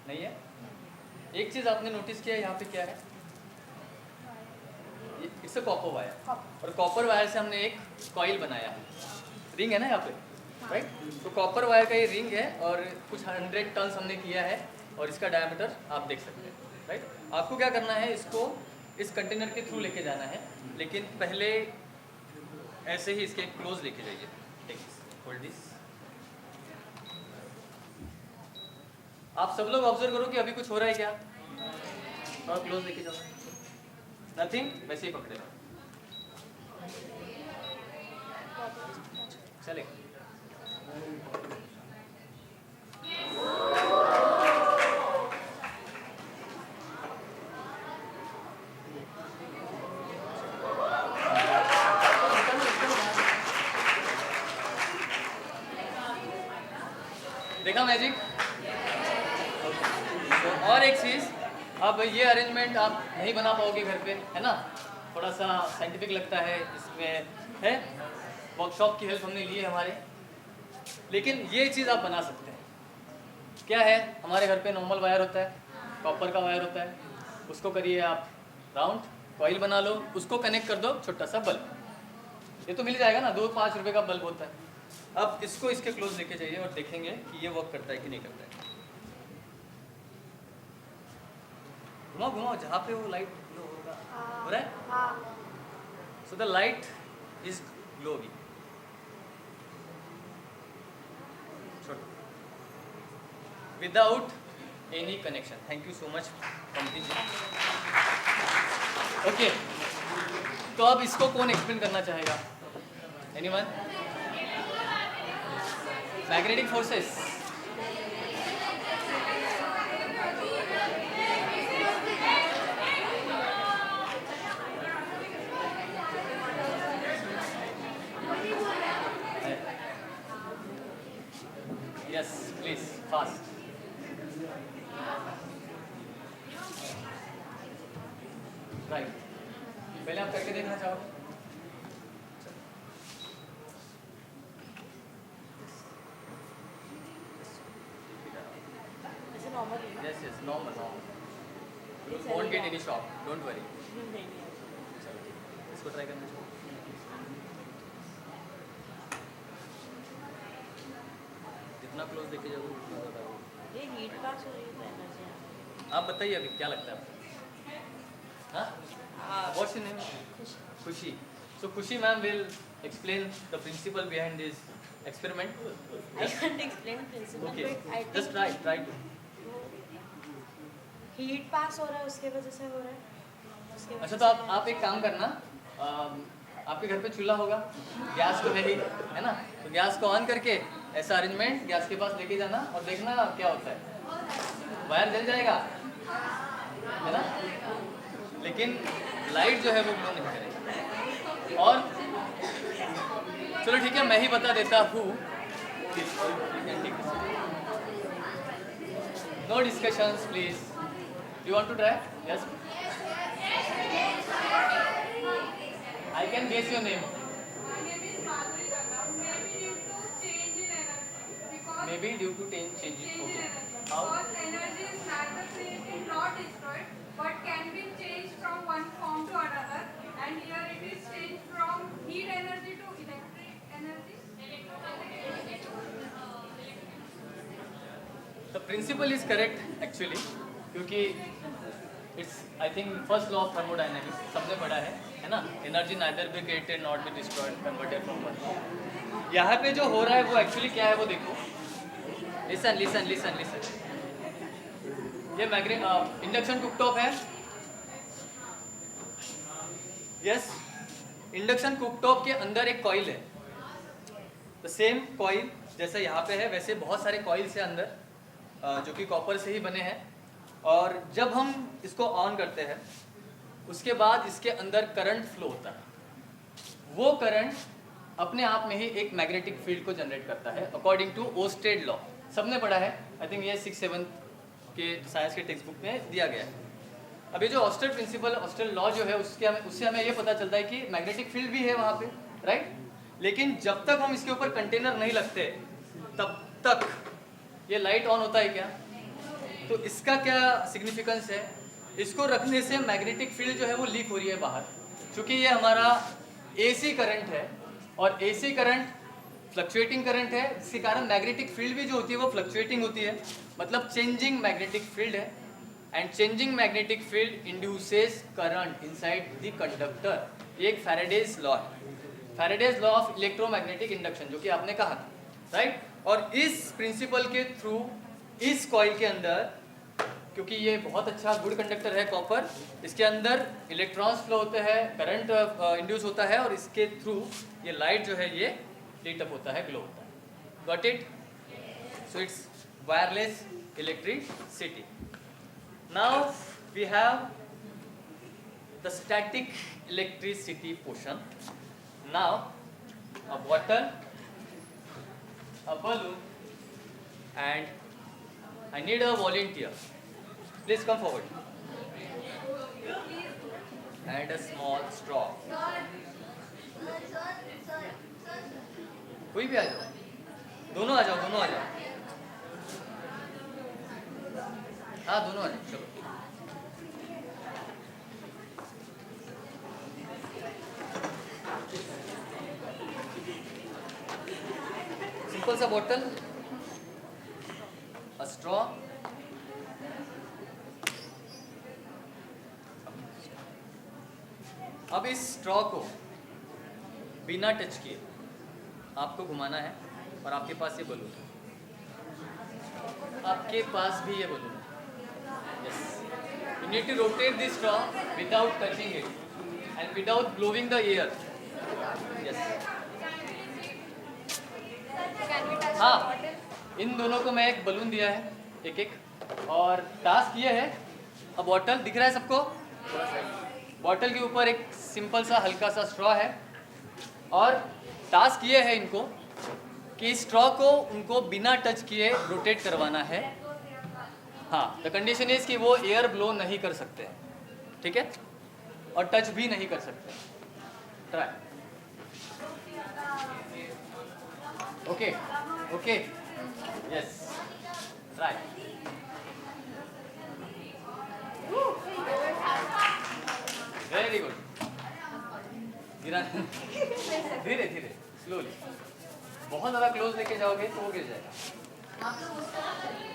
नहीं है? एक चीज़ आपने नोटिस किया यहाँ पे क्या है, इट्स अ कॉपर वायर, और कॉपर वायर से हमने एक कॉइल बनाया है, रिंग है ना यहाँ पे, राइट? तो कॉपर वायर का ये रिंग है, और कुछ 100 टन्स हमने किया है, और इसका डायमीटर आप देख सकते हैं, राइट? आपको क्या करना है, इसको इस कंटेनर के थ्रू लेके जाना है, लेकिन पहले ऐसे ही इसके क्लोज लेके जाइए। Take hold this. आप सब लोग ऑब्जर्व करो कि अभी कुछ हो रहा है क्या, और क्लोज लेके जाओ। नथिंग, वैसे ही पकड़े रहो। चले। देखा मैजिक? तो और एक चीज़, अब ये अरेंजमेंट आप नहीं बना पाओगे घर पे, है ना? थोड़ा सा साइंटिफिक लगता है, इसमें है वर्कशॉप की हेल्प हमने ली है हमारे, लेकिन ये चीज़ आप बना सकते हैं। क्या है, हमारे घर पे नॉर्मल वायर होता है, कॉपर का वायर होता है, उसको करिए आप राउंड, कॉइल बना लो, उसको कनेक्ट कर दो छोटा सा बल्ब, ये तो मिल जाएगा ना, 2-5 रुपये का बल्ब होता है। अब इसको इसके क्लोज लेके जाइए और देखेंगे कि ये वर्क करता है कि नहीं करता है। घुमाओ घुमाओ, जहाँ पे वो लाइट होगा हो रहा है? हाँ So the light is glowing. छोड़ो. Without any connection. Thank you so much, Pampi ji. Okay. तो अब इसको कौन एक्सप्लेन करना चाहेगा? Anyone? Magnetic forces. Yes, please, fast. Right. पहले आप करके देखना चाहोगे? ऐसे normal Yes, yes, normal, normal. You won't get any shock. Don't worry. चलो, इसको ट्राई करना चाहो. जितना क्लोज देखे जाओगे उतना ज़्यादा होगा. ये हीट पास हो रही है तो एनर्जी आप बताइए अभी क्या लगता है आपको? हाँ? What's your name? Khushi. So Khushi ma'am will explain the principle behind this experiment. I can't explain the principle, Okay. but I Just think try to. Heat pass हो रहा है उसके वजह से हो रहा है। उसके वजह अच्छा से तो आप एक काम करना, आपके घर पे चूल्हा होगा, गैस तो है ही, है ना? तो गैस को ऑन करके ऐसा अरेंजमेंट गैस के पास लेके जाना और देखना क्या होता है. वायर जल जाएगा, है ना? लेकिन लाइट जो है वो ग्लो नहीं करेगी. और चलो ठीक है, मैं ही बता देता हूँ. No discussions please. You want to try? Yes. I can guess your name. My name is Madhuri Khanna. Maybe due to change in energy. Maybe due to change Because in change in okay. energy. How? Because energy is neither created nor destroyed, but can be changed from one form to another. And here it is changed from heat energy to electric energy. The principle is correct actually, क्योंकि it's I think first law of thermodynamics सबने पढ़ा है ना? Energy neither be created nor be destroyed, converted from one. यहाँ पे जो हो रहा है वो एक्चुअली क्या है वो देखो. Listen, listen, listen, listen. ये इंडक्शन कुकटॉप है. यस, इंडक्शन कुकटॉप के अंदर एक कॉइल है. तो सेम कॉइल जैसे यहाँ पे है वैसे बहुत सारे कॉइल्स है अंदर, जो कि कॉपर से ही बने हैं. और जब हम इसको ऑन करते हैं उसके बाद इसके अंदर करंट फ्लो होता है. वो करंट अपने आप में ही एक मैग्नेटिक फील्ड को जनरेट करता है अकॉर्डिंग टू ओस्टेड लॉ. सबने पढ़ा है, आई थिंक ये 6-7 के साइंस के टेक्स्ट बुक में दिया गया है. अब ये जो ऑस्टेड प्रिंसिपल, ऑस्टेड लॉ जो है उससे हमें ये पता चलता है कि मैग्नेटिक फील्ड भी है वहाँ पे, राइट. लेकिन जब तक हम इसके ऊपर कंटेनर नहीं लगते तब तक ये लाइट ऑन होता है क्या? तो इसका क्या सिग्निफिकेंस है? इसको रखने से मैग्नेटिक फील्ड जो है वो लीक हो रही है बाहर, क्योंकि ये हमारा एसी करंट है और एसी करंट फ्लक्चुएटिंग करंट है, जिसके कारण मैग्नेटिक फील्ड भी जो होती है वो फ्लक्चुएटिंग होती है, मतलब चेंजिंग मैग्नेटिक फील्ड है. And changing magnetic field induces current inside the conductor. ये एक फैराडेज लॉ है, Faraday's law of electromagnetic induction, जो कि आपने कहा था, राइट. और इस प्रिंसिपल के थ्रू इस कॉइल के अंदर, क्योंकि ये बहुत अच्छा गुड कंडक्टर है कॉपर, इसके अंदर इलेक्ट्रॉन्स फ्लो होते हैं, करंट इंड्यूस होता है और इसके थ्रू ये लाइट जो है ये लीट अप होता है, ग्लो होता है. Got it? So it's wireless electricity. Now we have the static electricity portion. Now a bottle, a balloon, and I need a volunteer. Please come forward. And a small straw. कोई भी आ जाओ, दोनों आ जाओ, दोनों आ जाओ. हाँ दोनों आ जाओ, चलो. सिंपल सा बॉटल, a straw, अब इस स्ट्रॉ को बिना टच किए आपको घुमाना है और आपके पास ये बलून है, आपके पास भी ये बलून है। Yes, you need to rotate this straw without touching it and without blowing the air. Yes, हाँ, इन दोनों को मैं एक बलून दिया है, एक एक, और टास्क ये है, अब बॉटल दिख रहा है सबको, बॉटल के ऊपर एक सिंपल सा हल्का सा स्ट्रॉ है और टास्क ये है इनको कि इस स्ट्रॉ को उनको बिना टच किए रोटेट करवाना है। हाँ, द कंडीशन इज कि वो एयर ब्लो नहीं कर सकते हैं, ठीक है, और टच भी नहीं कर सकते। Try. Okay okay, yes, try. Very good, धीरे धीरे स्लोली, बहुत ज़्यादा क्लोज लेके जाओगे तो वो गिर जाएगा।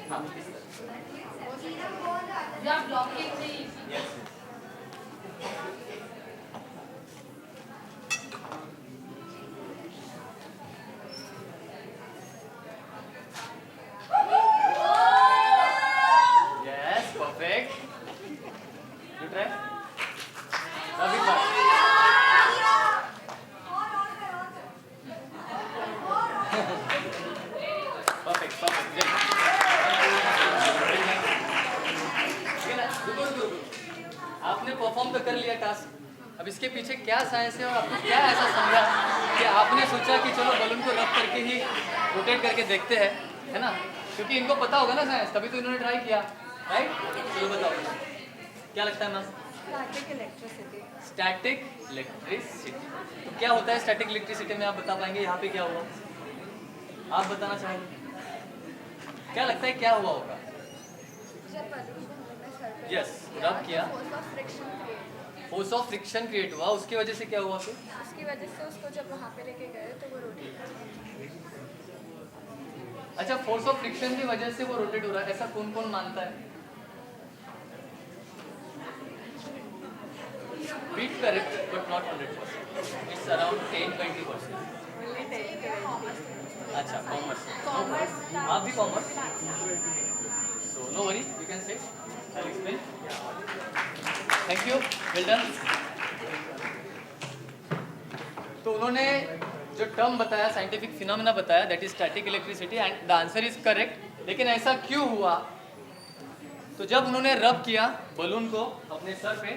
हाँ, You are blocking the yes. Yes, perfect. You try. अभी try. Perfect, perfect. Good. ठीक है ना? रुको। आपने परफॉर्म तो कर लिया टास्क, अब इसके पीछे क्या साइंस है और आपको क्या ऐसा समझा कि आपने सोचा कि चलो बलून को रब करके ही रोटेट करके देखते हैं, है ना? क्योंकि इनको पता होगा ना साइंस, तभी तो इन्होंने ट्राई किया, राइट? चलो बताओ क्या लगता है ma'am? Static electricity. Static electricity, तो क्या होता है स्टैटिक इलेक्ट्रिसिटी में? आप बता पाएंगे यहाँ पे क्या हुआ? आप बताना चाहेंगे, क्या लगता है क्या हुआ होगा? यस, रब किया, फोर्स ऑफ फ्रिक्शन क्रिएट हुआ, उसकी वजह से क्या हुआ फिर? उसकी वजह से उसको जब वहाँ पे लेके गए तो वो रोटेट कर। अच्छा, फोर्स ऑफ फ्रिक्शन की वजह से वो रोटेट हो रहा है, ऐसा कौन कौन मानता है? Bit correct but not 100%, it's around 10-20%। अच्छा, कॉमर्स, आप भी commerce, so no worry, you can say, I will explain. Thank you, well done. तो उन्होंने जो टर्म बताया, साइंटिफिक फिनोमेना बताया, that is static electricity, and the answer is correct. लेकिन ऐसा क्यों हुआ? तो जब उन्होंने रब किया बलून को अपने सर पे,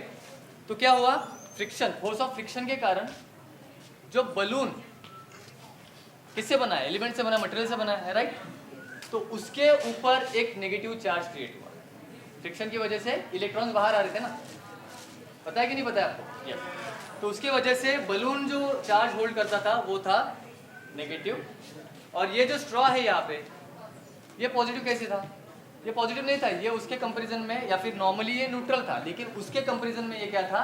तो क्या हुआ? फ्रिक्शन, फोर्स ऑफ फ्रिक्शन के कारण जो बलून किससे बना है? एलिमेंट से बना, मटेरियल से बना है, राइट? तो उसके ऊपर एक नेगेटिव चार्ज क्रिएट हुआ फ्रिक्शन की वजह से। इलेक्ट्रॉन्स बाहर आ रहे थे ना, पता है कि नहीं पता है आपको? यस। तो उसके वजह से बलून जो चार्ज होल्ड करता था वो था नेगेटिव, और ये जो स्ट्रॉ है यहाँ पे, ये पॉजिटिव कैसे था? ये पॉजिटिव नहीं था, ये उसके कंपैरिजन में, या फिर नॉर्मली ये न्यूट्रल था, लेकिन उसके कंपैरिजन में ये क्या था?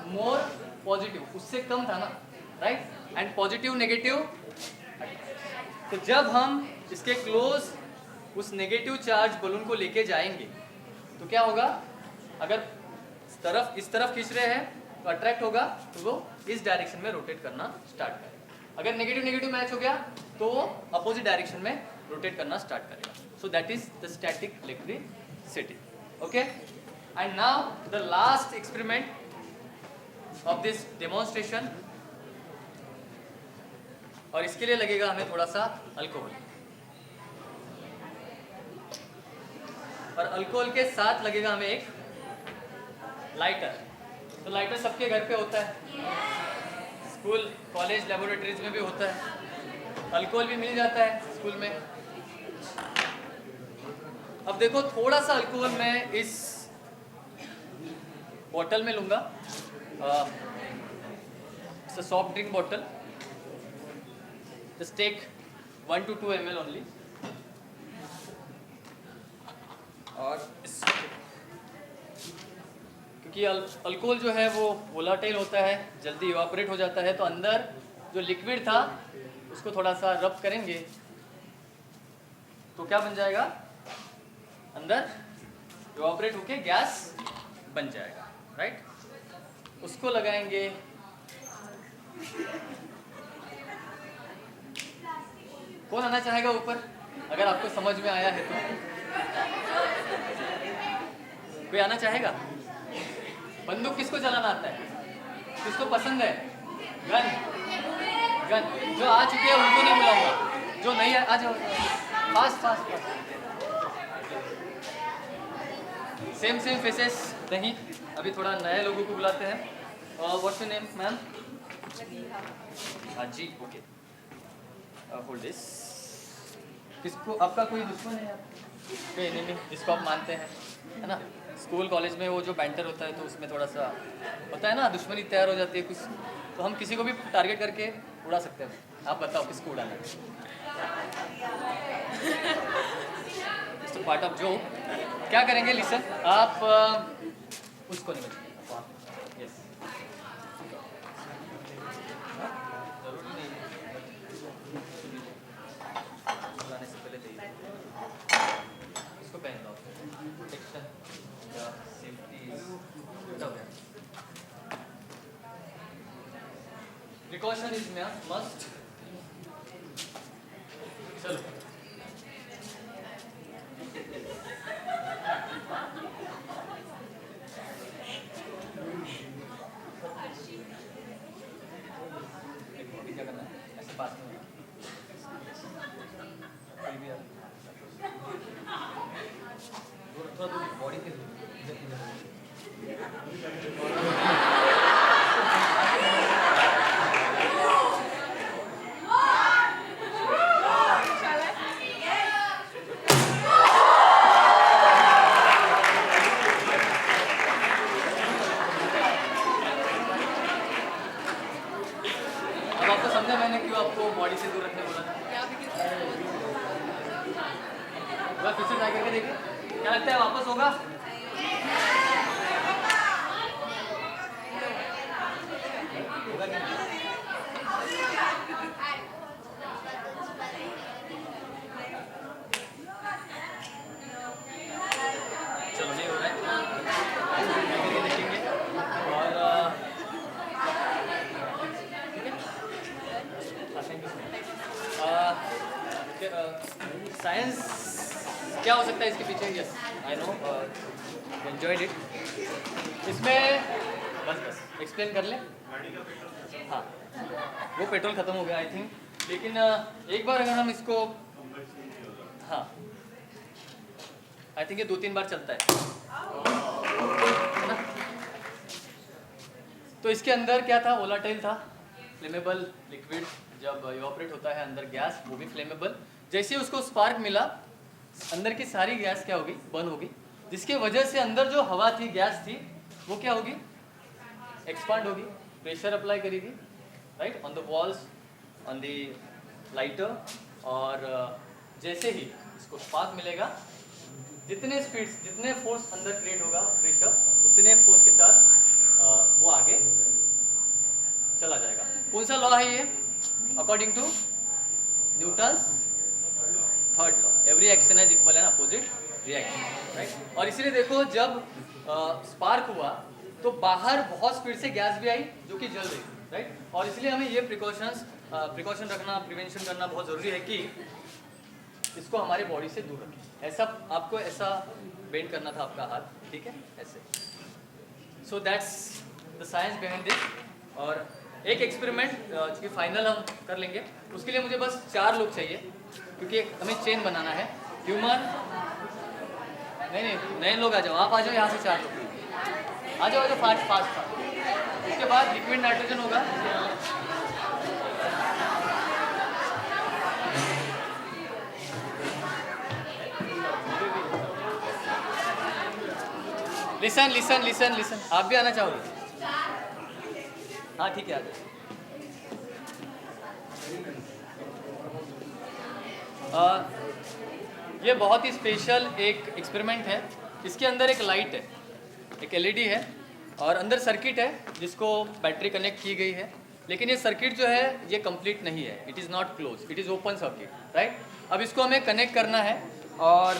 मोर पॉजिटिव, उससे कम था ना, राइट? एंड पॉजिटिव नेगेटिव, तो जब हम इसके क्लोज उस नेगेटिव चार्ज बलून को लेके जाएंगे तो क्या होगा? अगर इस तरफ खींच रहे हैं तो अट्रैक्ट होगा, तो वो इस डायरेक्शन में रोटेट करना स्टार्ट करेगा। अगर नेगेटिव मैच हो गया तो वो अपोजिट डायरेक्शन में रोटेट करना स्टार्ट करेगा। सो that is the static electricity, okay? And now the last experiment of this demonstration, और इसके लिए लगेगा हमें थोड़ा सा अल्कोहल, और अल्कोहल के साथ लगेगा हमें एक लाइटर। तो लाइटर सबके घर पे होता है, स्कूल कॉलेज लेबोरेटरीज में भी होता है, अल्कोहल भी मिल जाता है स्कूल में। अब देखो, थोड़ा सा अल्कोहल मैं इस बॉटल में लूँगा, soft drink bottle, just take 1 to 2 ml only, और क्योंकि अल्कोहल जो है वो वोलाटाइल होता है, जल्दी इवापोरेट हो जाता है, तो अंदर जो लिक्विड था उसको थोड़ा सा रब करेंगे तो क्या बन जाएगा? अंदर इवापोरेट होके गैस बन जाएगा, राइट? उसको लगाएंगे कौन आना चाहेगा ऊपर, अगर आपको समझ में आया है तो? कोई आना चाहेगा? बंदूक किसको चलाना आता है? किसको पसंद है? Gun, gun. जो आ चुके हैं उनको नहीं बुलाऊंगा, जो नहीं है आ जाओ। Fast fast fast. Same same faces नहीं, अभी थोड़ा नए लोगों को बुलाते हैं। What's your name ma'am? हाँ जी, ओके। Hold this. किसको, आपका कोई दुश्मन है या कोई एनिमी जिसको आप मानते हैं, है ना? स्कूल कॉलेज में वो जो बैंटर होता है तो उसमें थोड़ा सा होता है ना, दुश्मनी तैयार हो जाती है कुछ, तो हम किसी को भी टारगेट करके उड़ा सकते हैं। आप बताओ किसको उड़ाना है? तो पार्ट ऑफ जो क्या करेंगे, लिसन, आप उसको नहीं बचेंगे। यस, जरूरी नहीं है बुलाने से पहले चाहिए। इसको पहन लो, प्रोटेक्शन या सेफ्टी हो गया। Precaution is must. चलो देखो अभी क्या करना है, ऐसे पास में होना। कोई भी थोड़ा दूर बॉडी के अब आपको समझा मैंने क्यों आपको बॉडी से दूर रखने बोला था? फिर से ट्राई करके देखिए, क्या लगता है वापस होगा? होगा नहीं? चलो नहीं हो रहा है, करके देखेंगे। और साइंस क्या हो सकता है इसके पीछे? Yes I know, enjoyed it. इसमें बस एक्सप्लेन कर ले। हाँ, वो पेट्रोल ख़त्म हो गया आई थिंक, लेकिन एक बार अगर हम इसको, हाँ आई थिंक ये 2-3 बार चलता है ना? तो इसके अंदर क्या था? वोलाटाइल था, फ्लेमेबल लिक्विड। जब इवापोरेट होता है अंदर गैस, वो भी फ्लेमेबल। जैसे ही उसको स्पार्क मिला, अंदर की सारी गैस क्या होगी? बर्न होगी, जिसके वजह से अंदर जो हवा थी, गैस थी, वो क्या होगी? एक्सपांड होगी, प्रेशर अप्लाई करेगी, right, on the walls, on the lighter. और जैसे ही इसको स्पार्क मिलेगा, जितने स्पीड, जितने फोर्स अंदर क्रिएट होगा प्रेशर, उतने फोर्स के साथ वो आगे चला जाएगा। कौन सा लॉ है ये? According to Newton's third law, every action has equal and opposite reaction, right. और इसीलिए देखो, जब स्पार्क हुआ तो बाहर बहुत स्पीड से गैस भी आई जो कि जल रही, राइट। और इसलिए हमें ये प्रिकॉशन रखना, प्रिवेंशन करना बहुत ज़रूरी है कि इसको हमारे बॉडी से दूर रखें। ऐसा आपको ऐसा बेंड करना था आपका हाथ, ठीक है, ऐसे। So that's the science behind this. और एक एक्सपेरिमेंट जो फाइनल हम कर लेंगे, उसके लिए मुझे बस 4 लोग चाहिए, क्योंकि हमें चेन बनाना है। ह्यूमन, नहीं नए लोग आ जाओ, आप आ जाओ यहाँ से, 4 लोग आ जाओ, फास्ट। उसके बाद लिक्विड नाइट्रोजन होगा, लिसन, आप भी आना चाहोगे? हाँ ठीक है, आ जाओ। ये बहुत ही स्पेशल एक एक्सपेरिमेंट है। इसके अंदर एक लाइट है, एक एलईडी है, और अंदर सर्किट है जिसको बैटरी कनेक्ट की गई है। लेकिन ये सर्किट जो है ये कंप्लीट नहीं है, it is not close, it is open circuit, right. अब इसको हमें कनेक्ट करना है। और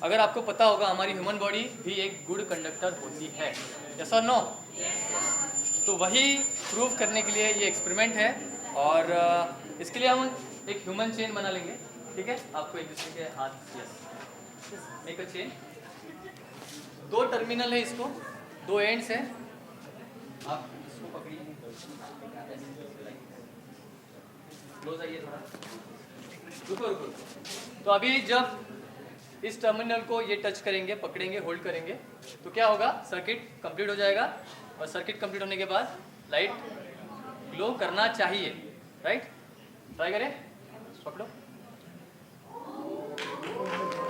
अगर आपको पता होगा, हमारी ह्यूमन बॉडी भी एक गुड कंडक्टर होती है, यस और नो? तो वही प्रूव करने के लिए ये एक्सपेरिमेंट है और इसके लिए हम एक ह्यूमन चेन बना लेंगे, ठीक है। आपको एक दूसरे के हाथ मेक अ चेन। 2 टर्मिनल है, इसको 2 एंड्स है। आप इसको पकड़िए, क्लोज आइए थोड़ा, रुको। तो अभी जब इस टर्मिनल को ये टच करेंगे, पकड़ेंगे, होल्ड करेंगे, तो क्या होगा, सर्किट कंप्लीट हो जाएगा। और सर्किट कंप्लीट होने के बाद लाइट ग्लो करना चाहिए, राइट। ट्राई करें, पकड़ो,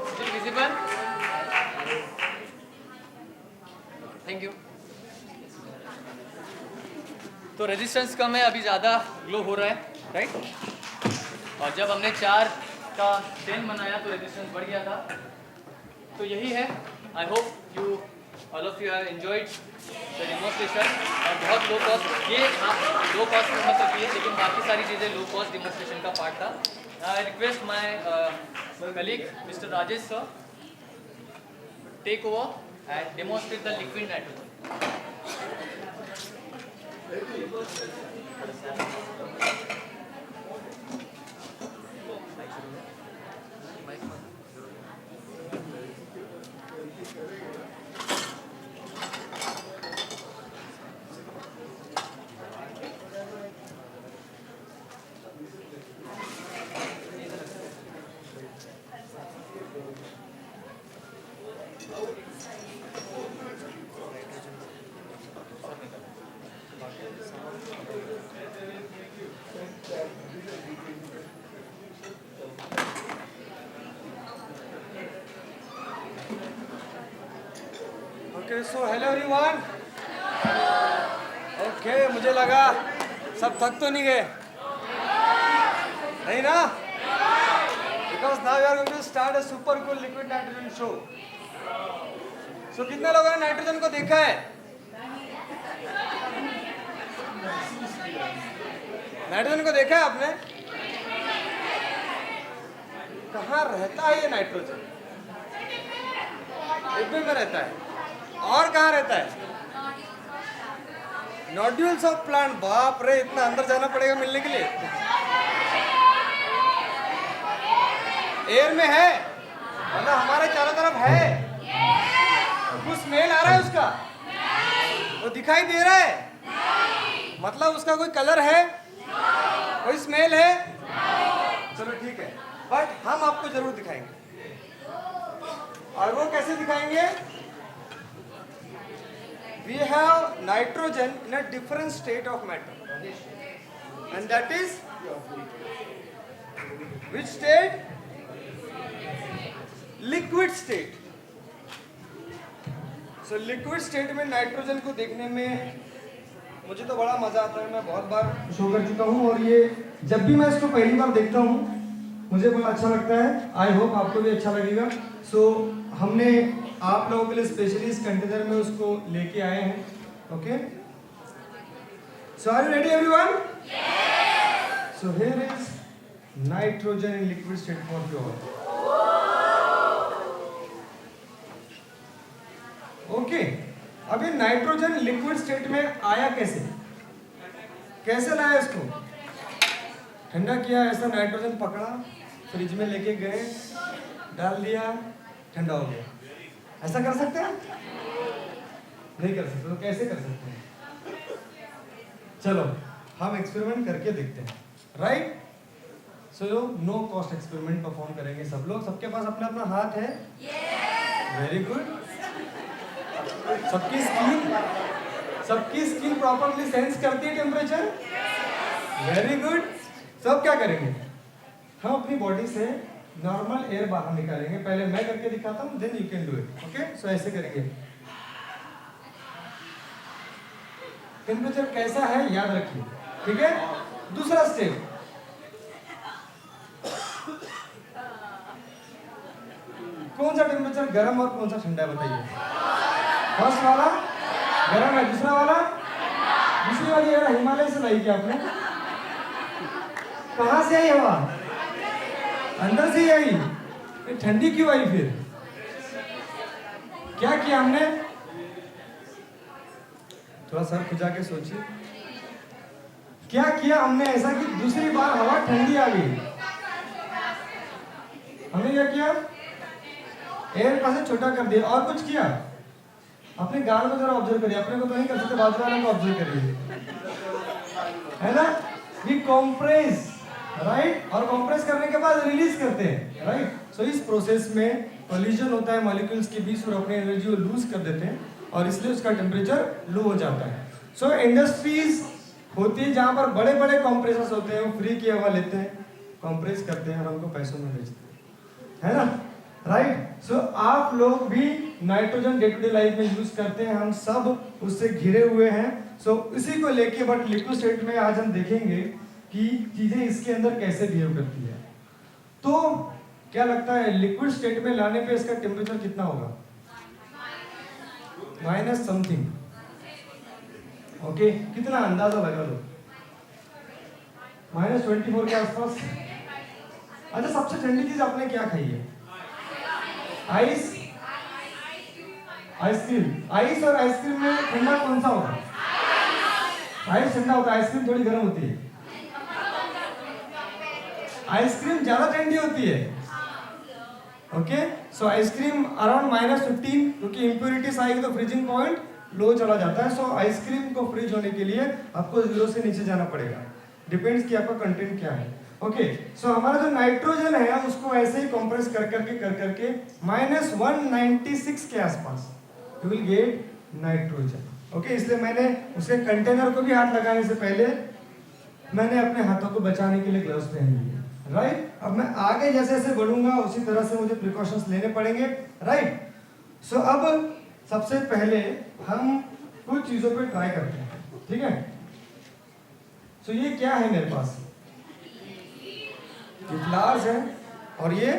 स्टिल विजिबल, थैंक यू। तो रेजिस्टेंस कम है, अभी ज़्यादा ग्लो हो रहा है, राइट। और जब हमने 4 का चेन बनाया तो रेजिस्टेंस बढ़ गया था। तो यही है। I hope you all of you have enjoyed the demonstration. और बहुत लो कॉस्ट, ये लो कॉस्ट में मतलब किए, लेकिन बाकी सारी चीज़ें लो कॉस्ट डेमोन्स्ट्रेशन का पार्ट था। I request my colleague mister Rajesh sir take over and demonstrate the liquid nitrogen. Okay, so hello everyone. Okay, मुझे लगा सब थक तो नहीं गए, नहीं ना? Because now we are going to start a super cool liquid nitrogen show. So कितने लोगों ने नाइट्रोजन को देखा है? नाइट्रोजन को देखा है आपने? कहाँ रहता है ये नाइट्रोजन? डिब्बे में रहता है। और कहाँ रहता है? Nodules of plant. बाप रे, इतना अंदर जाना पड़ेगा मिलने के लिए। एयर में है, मतलब हमारे चारों तरफ है। कुछ स्मेल आ रहा है उसका? वो दिखाई दे रहा है? मतलब उसका कोई कलर है, कोई स्मेल है? चलो ठीक है, बट हम आपको जरूर दिखाएंगे। और वो कैसे दिखाएंगे? We have nitrogen in a different state of matter, and that is which state? Liquid state. So liquid state में नाइट्रोजन को देखने में मुझे तो बड़ा मजा आता है। मैं बहुत बार शो कर चुका हूँ और ये जब भी मैं इसको पहली बार देखता हूँ मुझे बड़ा अच्छा लगता है। आई होप आपको भी अच्छा लगेगा। सो हमने आप लोगों के लिए स्पेशली इस कंटेनर में उसको लेके आए हैं। Okay, so are you ready everyone? Yes. So here is nitrogen in liquid state for pure. Okay, अब ये नाइट्रोजन लिक्विड स्टेट में आया कैसे? कैसे लाया इसको? ठंडा किया, ऐसा नाइट्रोजन पकड़ा, फ्रिज में लेके गए, डाल दिया, ठंडा हो गया। ऐसा कर सकते हैं? नहीं कर सकते। तो कैसे कर सकते हैं? चलो हम एक्सपेरिमेंट करके देखते हैं, right? So no cost experiment perform करेंगे सब लोग। सबके पास अपना अपना हाथ है? Very good. सबकी स्किन प्रॉपरली सेंस करती है टेम्परेचर? Very good. सब क्या करेंगे? हम अपनी बॉडी से नॉर्मल एयर बाहर निकालेंगे। पहले मैं करके दिखाता हूँ, then you can do it. Okay, so ऐसे करेंगे। टेम्परेचर कैसा है याद रखिए, ठीक है? दूसरा स्टेप, कौन सा टेम्परेचर गर्म और कौन सा ठंडा है बताइए? फर्स्ट वाला गर्म है, दूसरा वाला? दूसरी वाली हवा हिमालय से लाई क्या आपने? कहाँ से आई हवा? अंदर से ही आई। ठंडी क्यों आई फिर? क्या किया हमने? थोड़ा सर खुजा के सोचिए, क्या किया हमने ऐसा कि दूसरी बार हवा ठंडी आ गई? हमने क्या किया? एयर प्रेशर छोटा कर दिया। और कुछ किया? अपने गाल को जरा ऑब्जर्व करिए, अपने को तो नहीं कर सकते, बाजू वाले को ऑब्जर्व करिए, है ना? वी कॉम्प्रेस, राइट, और कॉम्प्रेस करने के बाद रिलीज करते हैं, राइट। सो इस प्रोसेस में कोलिजन होता है मॉलिक्यूल्स के बीच और अपनी एनर्जी को लूज कर देते हैं और इसलिए उसका टेम्परेचर लो हो जाता है। सो इंडस्ट्रीज होती है जहाँ पर बड़े बड़े कॉम्प्रेसर्स होते हैं, वो फ्री की हवा लेते हैं, कॉम्प्रेस करते हैं और हमको पैसों में बेचते हैं, है ना, राइट। सो आप लोग भी nitrogen day to day life में यूज करते हैं, हम सब उससे घिरे हुए हैं। सो इसी को लेके बट लिक्विड स्टेट में आज हम देखेंगे कि चीजें इसके अंदर कैसे बिहेव करती है। तो क्या लगता है लिक्विड स्टेट में लाने पे इसका टेम्परेचर कितना होगा? माइनस समथिंग, ओके, कितना अंदाजा लगा लो? -24 के आसपास। अच्छा, सबसे ठंडी चीज आपने क्या खाई है? Ice, ice cream. आइस और आइसक्रीम में ठंडा कौन सा होगा? आइस ठंडा होता है, आइसक्रीम थोड़ी गर्म होती है। आइसक्रीम ज्यादा ठंडी होती है, ओके। सो आइसक्रीम अराउंड -15, क्योंकि इम्प्योरिटीज आएगी तो फ्रीजिंग पॉइंट लो चला जाता है। सो आइसक्रीम को फ्रीज होने के लिए आपको 0 से नीचे जाना पड़ेगा, डिपेंड्स कि आपका कंटेंट क्या है, ओके। सो हमारा जो नाइट्रोजन है उसको ऐसे ही कंप्रेस कर करके -196 के आसपास you will get nitrogen, okay. इसलिए मैंने उसके कंटेनर को भी हाथ लगाने से पहले मैंने अपने हाथों को बचाने के लिए ग्लव्स पहन लिए, राइट। अब मैं आगे जैसे जैसे बढ़ूंगा उसी तरह से मुझे प्रिकॉशंस लेने पड़ेंगे, राइट। सो अब सबसे पहले हम कुछ चीजों पे ट्राई करते हैं, ठीक है। सो ये क्या है मेरे पास? ये फ्लावर्स है और ये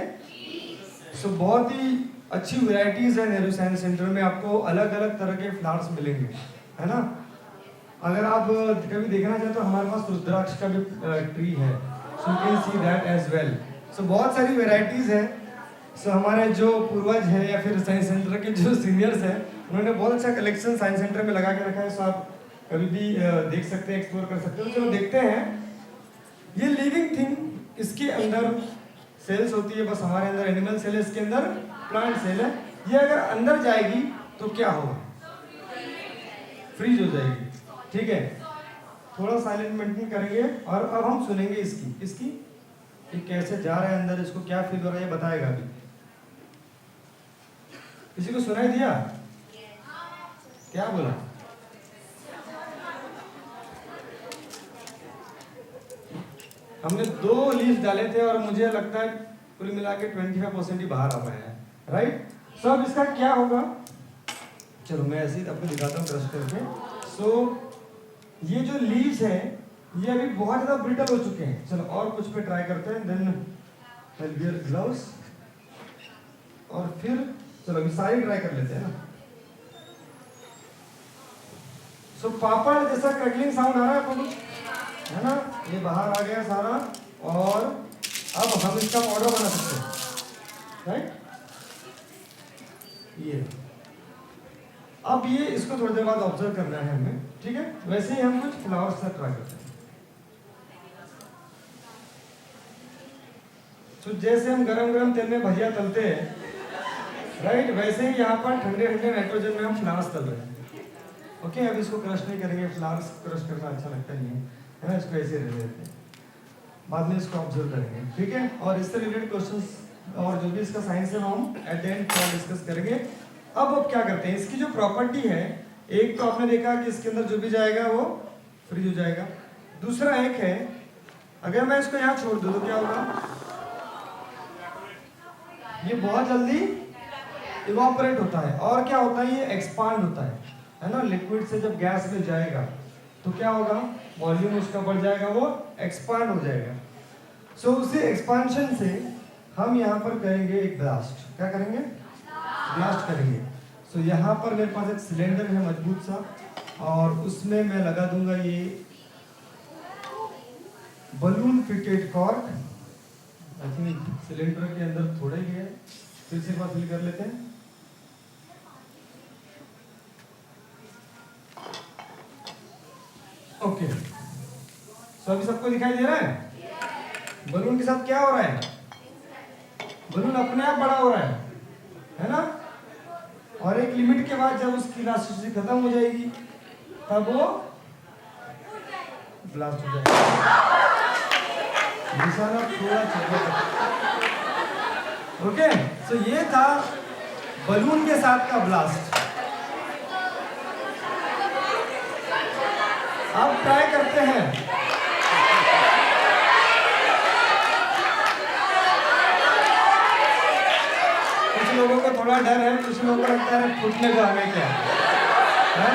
बहुत ही अच्छी वैरायटीज है। नेहरू साइंस सेंटर में आपको अलग अलग तरह के फ्लावर्स मिलेंगे, है ना। अगर आप कभी देखना चाहे तो हमारे पास रुद्राक्ष का भी ट्री है, so you can see that as well. So बहुत सारी वैरायटीज है। सो हमारे जो पूर्वज है या फिर साइंस सेंटर के जो सीनियर्स हैं उन्होंने बहुत अच्छा कलेक्शन साइंस सेंटर में लगा के रखा है। सो आप कभी भी देख सकते हैं, एक्सप्लोर कर सकते हो। चलो देखते हैं। ये लिविंग थिंग, इसके अंदर सेल्स होती है, बस हमारे अंदर एनिमल सेल है, इसके अंदर प्लांट सेल है। ये अगर अंदर जाएगी तो क्या होगा? फ्रीज हो जाएगी, ठीक है। थोड़ा साइलेंट मेंटेन करेंगे और अब हम सुनेंगे इसकी कि कैसे जा रहा है अंदर, इसको क्या फील हो रहा है ये बताएगा अभी। किसी को सुनाई दिया? क्या बोला? हमने 2 लीव्स डाले थे और मुझे लगता है कुल मिला के 25% ही बाहर आ पाया है, राइट। सो अब इसका क्या होगा? चलो मैं ऐसे ही आपको दिखाता हूँ क्रश करके। सो ये जो लीव्स है ये अभी बहुत ज्यादा ब्रिटल हो चुके हैं। चलो और कुछ पे ट्राई करते हैं, then I will wear gloves और फिर चलो अभी सारी ट्राई कर लेते हैं ना। सो पापड़ जैसा क्रैकलिंग साउंड आ रहा है आपको, है ना। ये बाहर आ गया सारा और अब हम इसका पाउडर बना सकते हैं, राइट। ये अब ये इसको थोड़ी देर बाद ऑब्जर्व करना है हमें, ठीक है। वैसे ही हम कुछ फ्लावर्स से ट्राई करते हैं। तो जैसे हम गरम गरम तेल में भजिया तलते हैं, राइट, वैसे ही यहाँ पर ठंडे ठंडे नाइट्रोजन में हम फ्लावर्स तल रहे हैं, ओके। अब इसको क्रश नहीं करेंगे, फ्लावर्स क्रश करना अच्छा लगता नहीं है ना, इसको ऐसे रह देते हैं, बाद में इसको ऑब्जर्व करेंगे, ठीक है। और इससे रिलेटेड क्वेश्चंस और जो भी इसका साइंस है हम एट द एंड डिस्कस करेंगे। अब क्या करते हैं, इसकी जो प्रॉपर्टी है, एक तो आपने देखा कि इसके अंदर जो भी जाएगा वो फ्रीज हो जाएगा। दूसरा एक है, अगर मैं इसको यहाँ छोड़ दूँ तो क्या होगा? ये बहुत जल्दी इवापोरेट होता है। और क्या होता है? ये एक्सपांड होता है ना। लिक्विड से जब गैस में जाएगा तो क्या होगा? वॉल्यूम उसका बढ़ जाएगा, वो एक्सपांड हो जाएगा। सो उसी एक्सपांशन से हम यहाँ पर करेंगे एक ब्लास्ट। क्या करेंगे? ब्लास्ट करेंगे। सो यहाँ पर मेरे पास एक सिलेंडर है मजबूत सा और उसमें मैं लगा दूंगा ये balloon fitted cork. I think cylinder के अंदर थोड़ा ही है, फिर से एक बार फिल कर लेते हैं। सो अभी सबको दिखाई दे रहा है? बलून के साथ क्या हो रहा है? बलून अपने आप बड़ा हो रहा है ना? और एक लिमिट के बाद जब उसकी इलास्टिसिटी खत्म हो जाएगी तब वो ब्लास्ट हो जाएगा। निशाना थोड़ा चलेगा। ओके, सो ये था बलून के साथ का ब्लास्ट। अब ट्राई करते हैं। कुछ लोगों को थोड़ा डर है, कुछ लोगों को लगता है फूटने को आगे क्या है?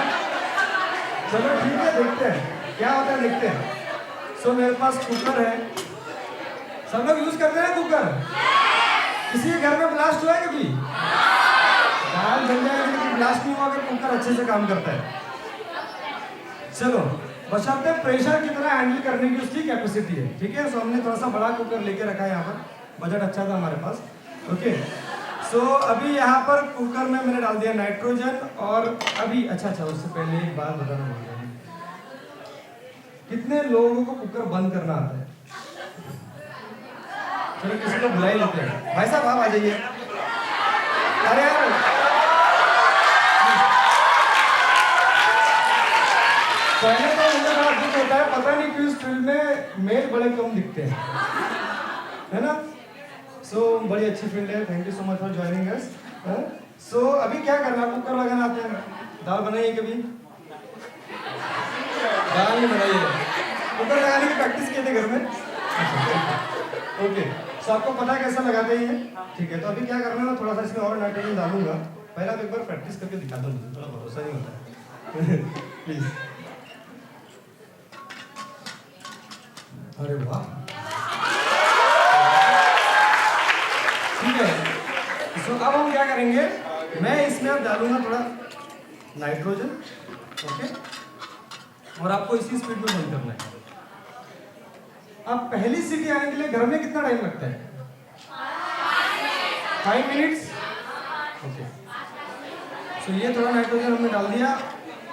चलो ठीक है, देखते हैं क्या होता है, देखते हैं। सो मेरे पास कुकर है। सब लोग यूज करते हैं कुकर? किसी के घर में ब्लास्ट हुआ है कभी? दाल बन जाएगी लेकिन ब्लास्ट नहीं हुआ अगर कुकर अच्छे से काम करता है। चलो, बशर्ते प्रेशर कितना हैंडल करने की उसकी कैपेसिटी है। ठीक है, सो हमने थोड़ा सा बड़ा कुकर लेके रखा है यहाँ पर, बजट अच्छा था हमारे पास। ओके, सो अभी यहाँ पर कुकर में मैंने डाल दिया नाइट्रोजन। और अभी अच्छा उससे पहले एक बात बताना भूल गया, कितने लोगों को कुकर बंद करना आता है? चलो किसी को बुला ही लेते हैं। भाई साहब आप आ जाइए। अरे यार, पहले तो मुझे बड़ा दुख होता है, पता नहीं क्यों इस फील्ड में मेल बड़े कम दिखते हैं, है ना? सो बड़ी अच्छी फील्ड है। Thank you so much for joining us. So अभी क्या करना, कुकर लगाना आता है? दाल बनाइए कभी? दाल नहीं बनाइए, कुकर लगाने की प्रैक्टिस किए थे घर में? ओके, सो आपको पता है कैसा लगाते हैं? ठीक है, तो अभी क्या करना है ना, थोड़ा सा इसमें और नाइट्रोजन डालूंगा। पहले आप एक बार प्रैक्टिस करके दिखा दो, मुझे थोड़ा भरोसा नहीं होता प्लीज। अरे वाह, ठीक है। सो अब हम क्या करेंगे, मैं इसमें अब डालूंगा थोड़ा नाइट्रोजन। ओके, और आपको इसी स्पीड में बंद करना है। अब पहली सीटी आने के लिए घर में कितना टाइम लगता है? 5 मिनट्स। ओके, सो ये थोड़ा नाइट्रोजन हमने डाल दिया।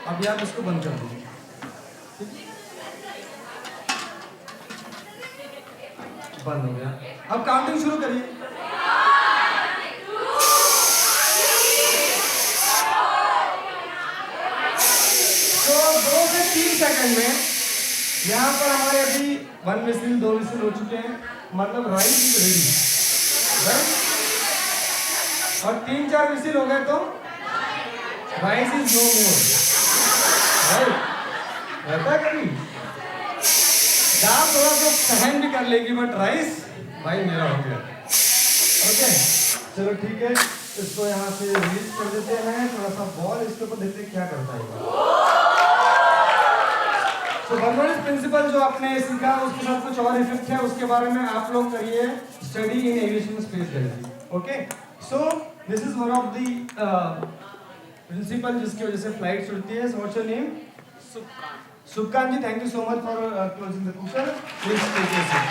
अभी आप इसको बंद कर दीजिए। बंद हो गया। अब काउंटिंग शुरू करिए। तो 2 से 3 सेकंड में यहाँ पर हमारे अभी 1 विसिल 2 विसिल हो चुके हैं, मतलब राइस इज रेडी, राइट? और 3-4 विसिल हो गए तो rice is no more, right? रहता है कभी? दाल थोड़ा सा सहन भी कर लेगी बट राइस भाई मेरा हो गया। ओके, चलो ठीक है, इसको यहाँ से रिलीज कर देते हैं। थोड़ा सा बॉल इसके ऊपर देखते हैं क्या करता है। तो बर्नौलीज प्रिंसिपल जो आपने सीखा उसके साथ कुछ और इफेक्ट है, उसके बारे में आप लोग करिए study in aviation space directly. Okay, so this is one of the principle जिसकी वजह से फ्लाइट उड़ती है। So what's your name? Sukant ji, thank you so much for closing the cooker. Please take your seat.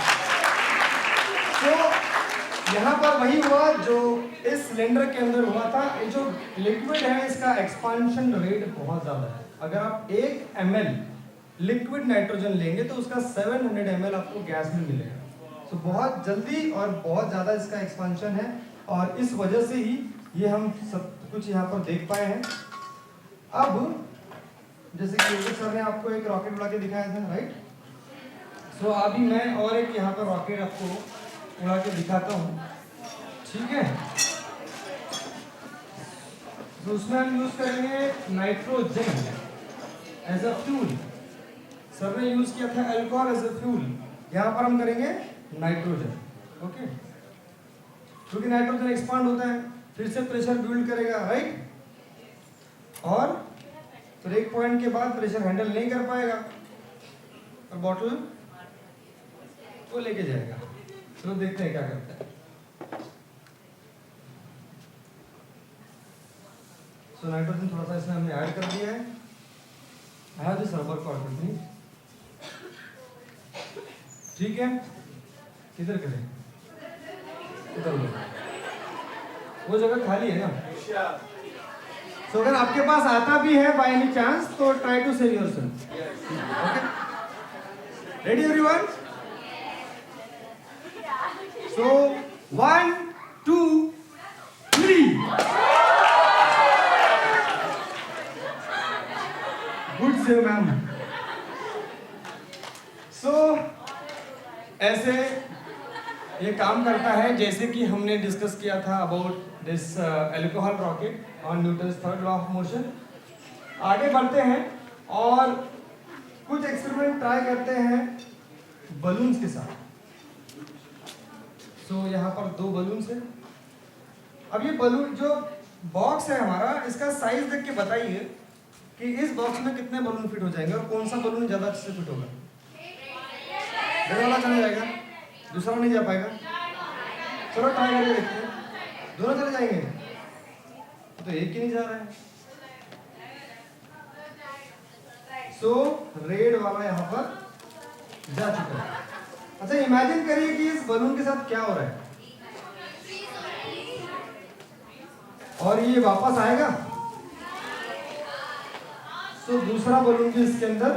So यहाँ पर वही हुआ जो इस सिलेंडर के अंदर हुआ था। ये जो लिक्विड है इसका एक्सपांशन रेट बहुत ज़्यादा है। अगर आप 1 ml लिक्विड नाइट्रोजन लेंगे तो उसका 700 ml आपको गैस में मिलेगा। तो बहुत जल्दी और बहुत ज़्यादा इसका एक्सपांशन है और इस वजह से ही ये हम सब कुछ यहाँ पर देख पाए हैं। अब जैसे कि सर ने आपको एक रॉकेट उड़ा के दिखाया था, राइट? सो अभी मैं और एक यहाँ पर रॉकेट आपको उड़ा के दिखाता हूँ, ठीक है? तो उसमें हम यूज करेंगे nitrogen as a fuel. Sir ने यूज किया था अल्कोहल एज अ फ्यूल, यहाँ पर हम करेंगे नाइट्रोजन। ओके, क्योंकि नाइट्रोजन एक्सपांड होता है, फिर से प्रेशर बिल्ड करेगा, राइट? और फिर एक पॉइंट के बाद प्रेशर हैंडल नहीं कर पाएगा और बॉटल को लेके जाएगा। चलो देखते हैं क्या करता है। सो नाइट्रोजन थोड़ा सा इसमें हमने ऐड कर दिया है। I have this rubber cord with me, ठीक है? किधर करें? उधर लो, वो जगह खाली है ना। तो अगर आपके पास आता भी है बाय एनी चांस तो try to save yourself. Okay, Ready everyone? So 1, 2, 3. Good save ma'am. So ऐसे ये काम करता है जैसे कि हमने डिस्कस किया था about this alcohol rocket on Newton's third law of motion. आगे बढ़ते हैं और कुछ एक्सपेरिमेंट ट्राई करते हैं बलून्स के साथ। सो यहाँ पर 2 बलून्स हैं। अब ये बलून जो बॉक्स है हमारा, इसका साइज देख के बताइए कि इस बॉक्स में कितने बलून फिट हो जाएंगे और कौन सा बलून ज़्यादा अच्छे से फिट होगा। रेड वाला चला जाएगा, दूसरा नहीं जा पाएगा। चलो ट्राई करके देखते हैं, दोनों चले जाएंगे तो एक ही नहीं जा रहा है। सो रेड वाला यहाँ पर जा चुका है। अच्छा इमेजिन करिए कि इस बलून के साथ क्या हो रहा है और ये वापस आएगा। सो दूसरा बलून भी इसके अंदर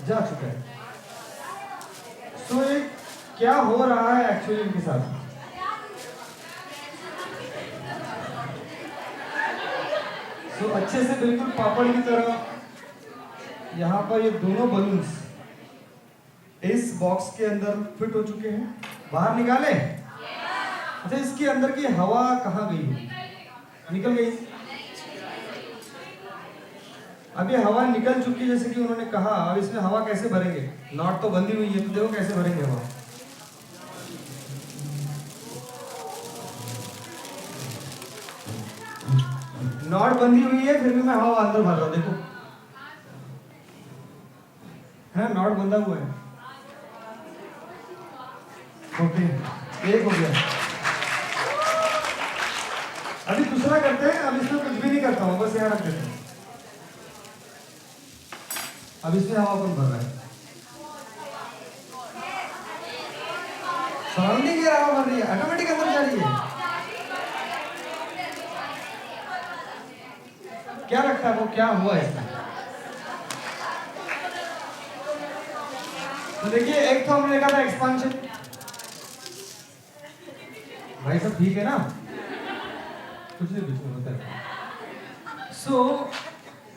जा चुका है। सो ये क्या हो रहा है एक्चुअली इनके साथ। सो अच्छे से बिल्कुल पापड़ की तरह यहाँ पर ये दोनों बलून्स इस बॉक्स के अंदर फिट हो चुके हैं। बाहर निकाले। अच्छा इसके अंदर की हवा कहाँ गई? निकल गई। अब ये हवा निकल चुकी है जैसे कि उन्होंने कहा। अब इसमें हवा कैसे भरेंगे? नॉट तो बंधी हुई है, तो देखो कैसे भरेंगे हवा। नॉट बंधी हुई है फिर भी मैं हवा अंदर भर रहा हूं। देखो है नॉट बंधा हुआ है। ओके एक हो गया। अभी दूसरा करते हैं। अब इसमें कुछ भी नहीं करता हूं, बस यहाँ रख देते हैं। अब इसमें हवा कौन भर रहा है? सराउंडिंग हवा भर रही है, ऑटोमेटिक अंदर जा रही है। क्या लगता है वो क्या हुआ इसमें? तो देखिए एक तो हमने देखा था एक्सपांशन। भाई सब ठीक है ना? कुछ नहीं बीच में होता है। सो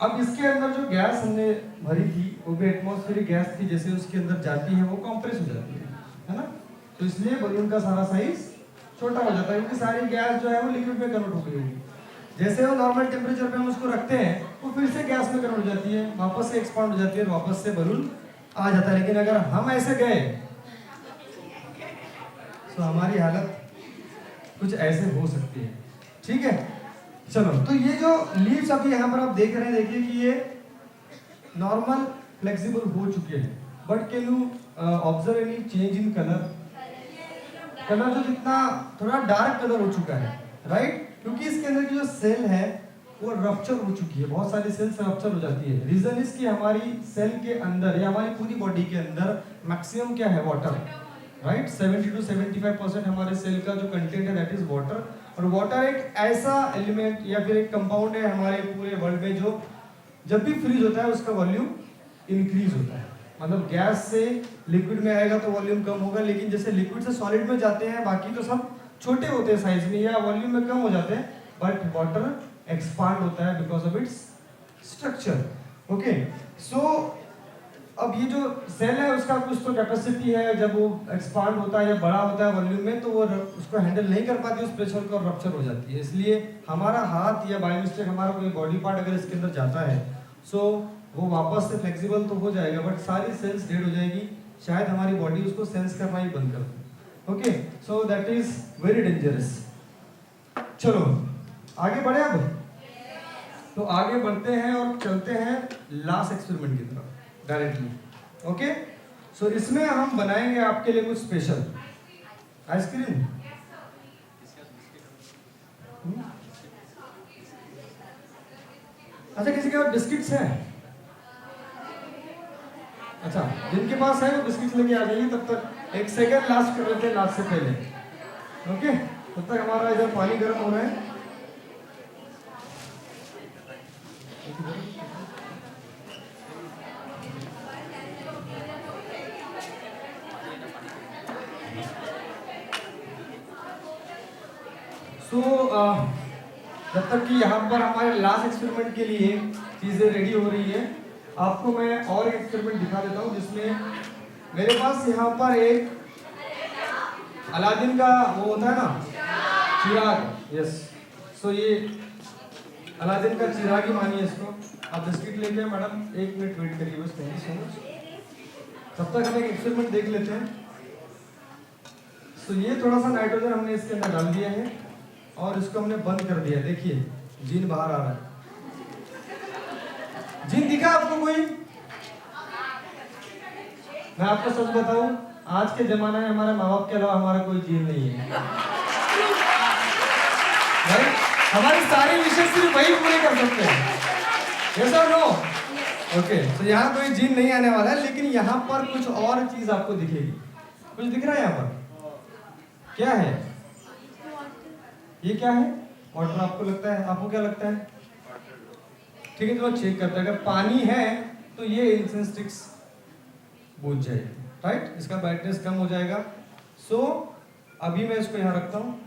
अब इसके अंदर जो गैस हमने भरी थी वो भी एटमॉस्फेरिक गैस थी। जैसे उसके अंदर जाती है वो कंप्रेस हो जाती है ना? तो इसलिए बलून का सारा साइज छोटा हो जाता है क्योंकि सारी गैस जो है वो लिक्विड में कन्वर्ट हो गई होगी। जैसे वो नॉर्मल टेम्परेचर पे हम उसको रखते हैं वो फिर से गैस में कन्वर्ट हो जाती है, वापस से एक्सपांड हो जाती है, वापस से बलून आ जाता है। लेकिन अगर हम ऐसे गए तो हमारी हालत कुछ ऐसे हो सकती है। ठीक है चलो, तो ये जो लीव्स अभी यहाँ पर आप देख रहे हैं, देखिए कि ये नॉर्मल फ्लेक्सिबल हो चुके हैं। But can you observe any change in colour? Colour जो जितना थोड़ा डार्क कलर हो चुका है, राइट? क्योंकि इसके अंदर की जो सेल है वो रप्चर हो चुकी है। बहुत सारी सेल्स रप्चर हो जाती है। रीजन इसकी हमारी सेल के अंदर या हमारी पूरी बॉडी के अंदर मैक्सिमम क्या है? Water, right? 70 to 75% हमारे सेल का जो कंटेंट है दैट इज वाटर। और वाटर एक ऐसा एलिमेंट या फिर एक कंपाउंड है हमारे पूरे वर्ल्ड में जो जब भी फ्रीज होता है उसका वॉल्यूम इंक्रीज होता है। मतलब गैस से लिक्विड में आएगा तो वॉल्यूम कम होगा, लेकिन जैसे लिक्विड से सॉलिड में जाते हैं बाकी तो सब छोटे होते हैं साइज में या वॉल्यूम में कम हो जाते हैं, बट वाटर एक्सपांड होता है because of its structure. Okay so अब ये जो सेल है उसका कुछ तो कैपेसिटी है, जब वो एक्सपांड होता है या बड़ा होता है वॉल्यूम में तो वो उसको हैंडल नहीं कर पाती उस प्रेशर को, रप्चर हो जाती है। इसलिए हमारा हाथ या बाय मिस्टेक हमारा कोई बॉडी पार्ट अगर इसके अंदर जाता है सो वो वापस से फ्लेक्सिबल तो हो जाएगा बट सारी सेल्स डेड हो जाएगी। शायद हमारी बॉडी उसको सेंस करना ही बंद कर दे। Okay so that is very dangerous. चलो आगे बढ़े अब। तो आगे बढ़ते हैं और चलते हैं लास्ट एक्सपेरिमेंट की तरफ डायरेक्टली। ओके सो इसमें हम बनाएंगे आपके लिए कुछ स्पेशल आइसक्रीम। अच्छा किसी के पास बिस्किट्स हैं? अच्छा जिनके पास है वो बिस्किट्स लेके आ जाइए। तब तक एक सेकंड लास्ट कर लेते हैं लास्ट से पहले। ओके तब तक हमारा इधर पानी गर्म हो रहा है। जब तक कि यहाँ पर हमारे लास्ट एक्सपेरिमेंट के लिए चीज़ें रेडी हो रही है, आपको मैं और एक एक्सपेरिमेंट दिखा देता हूँ जिसमें मेरे पास यहाँ पर एक अलादीन का वो होता है ना चिराग, यस। सो ये अलादीन का चिराग ही मानिए इसको। आप बिस्किट लेके आए मैडम, 1 मिनट वेट करिए बस। Thank you so much. तब तक हम एक एक्सपेरिमेंट देख लेते हैं। तो ये थोड़ा सा नाइट्रोजन हमने इसके अंदर डाल दिया है और इसको हमने बंद कर दिया। देखिए जीन बाहर आ रहा है। जीन दिखा आपको कोई? मैं आपको सच बताऊं, आज के जमाने में हमारे माँ बाप के अलावा हमारा कोई जीन नहीं है। राइट? हमारी सारी विशेष सिर्फ वही पूरे कर सकते हैं। यस और नो? ओके, तो यहाँ कोई जीन नहीं आने वाला है, लेकिन यहाँ पर कुछ और चीज आपको दिखेगी। कुछ दिख रहा है यहाँ पर? क्या है ये? क्या है? वाटर आपको लगता है? आपको क्या लगता है? ठीक है, तो चेक करते हैं। अगर पानी है तो ये इंसेंस स्टिक्स बुझ जाएगी, राइट? इसका ब्राइटनेस कम हो जाएगा। सो अभी मैं इसको यहाँ रखता हूँ।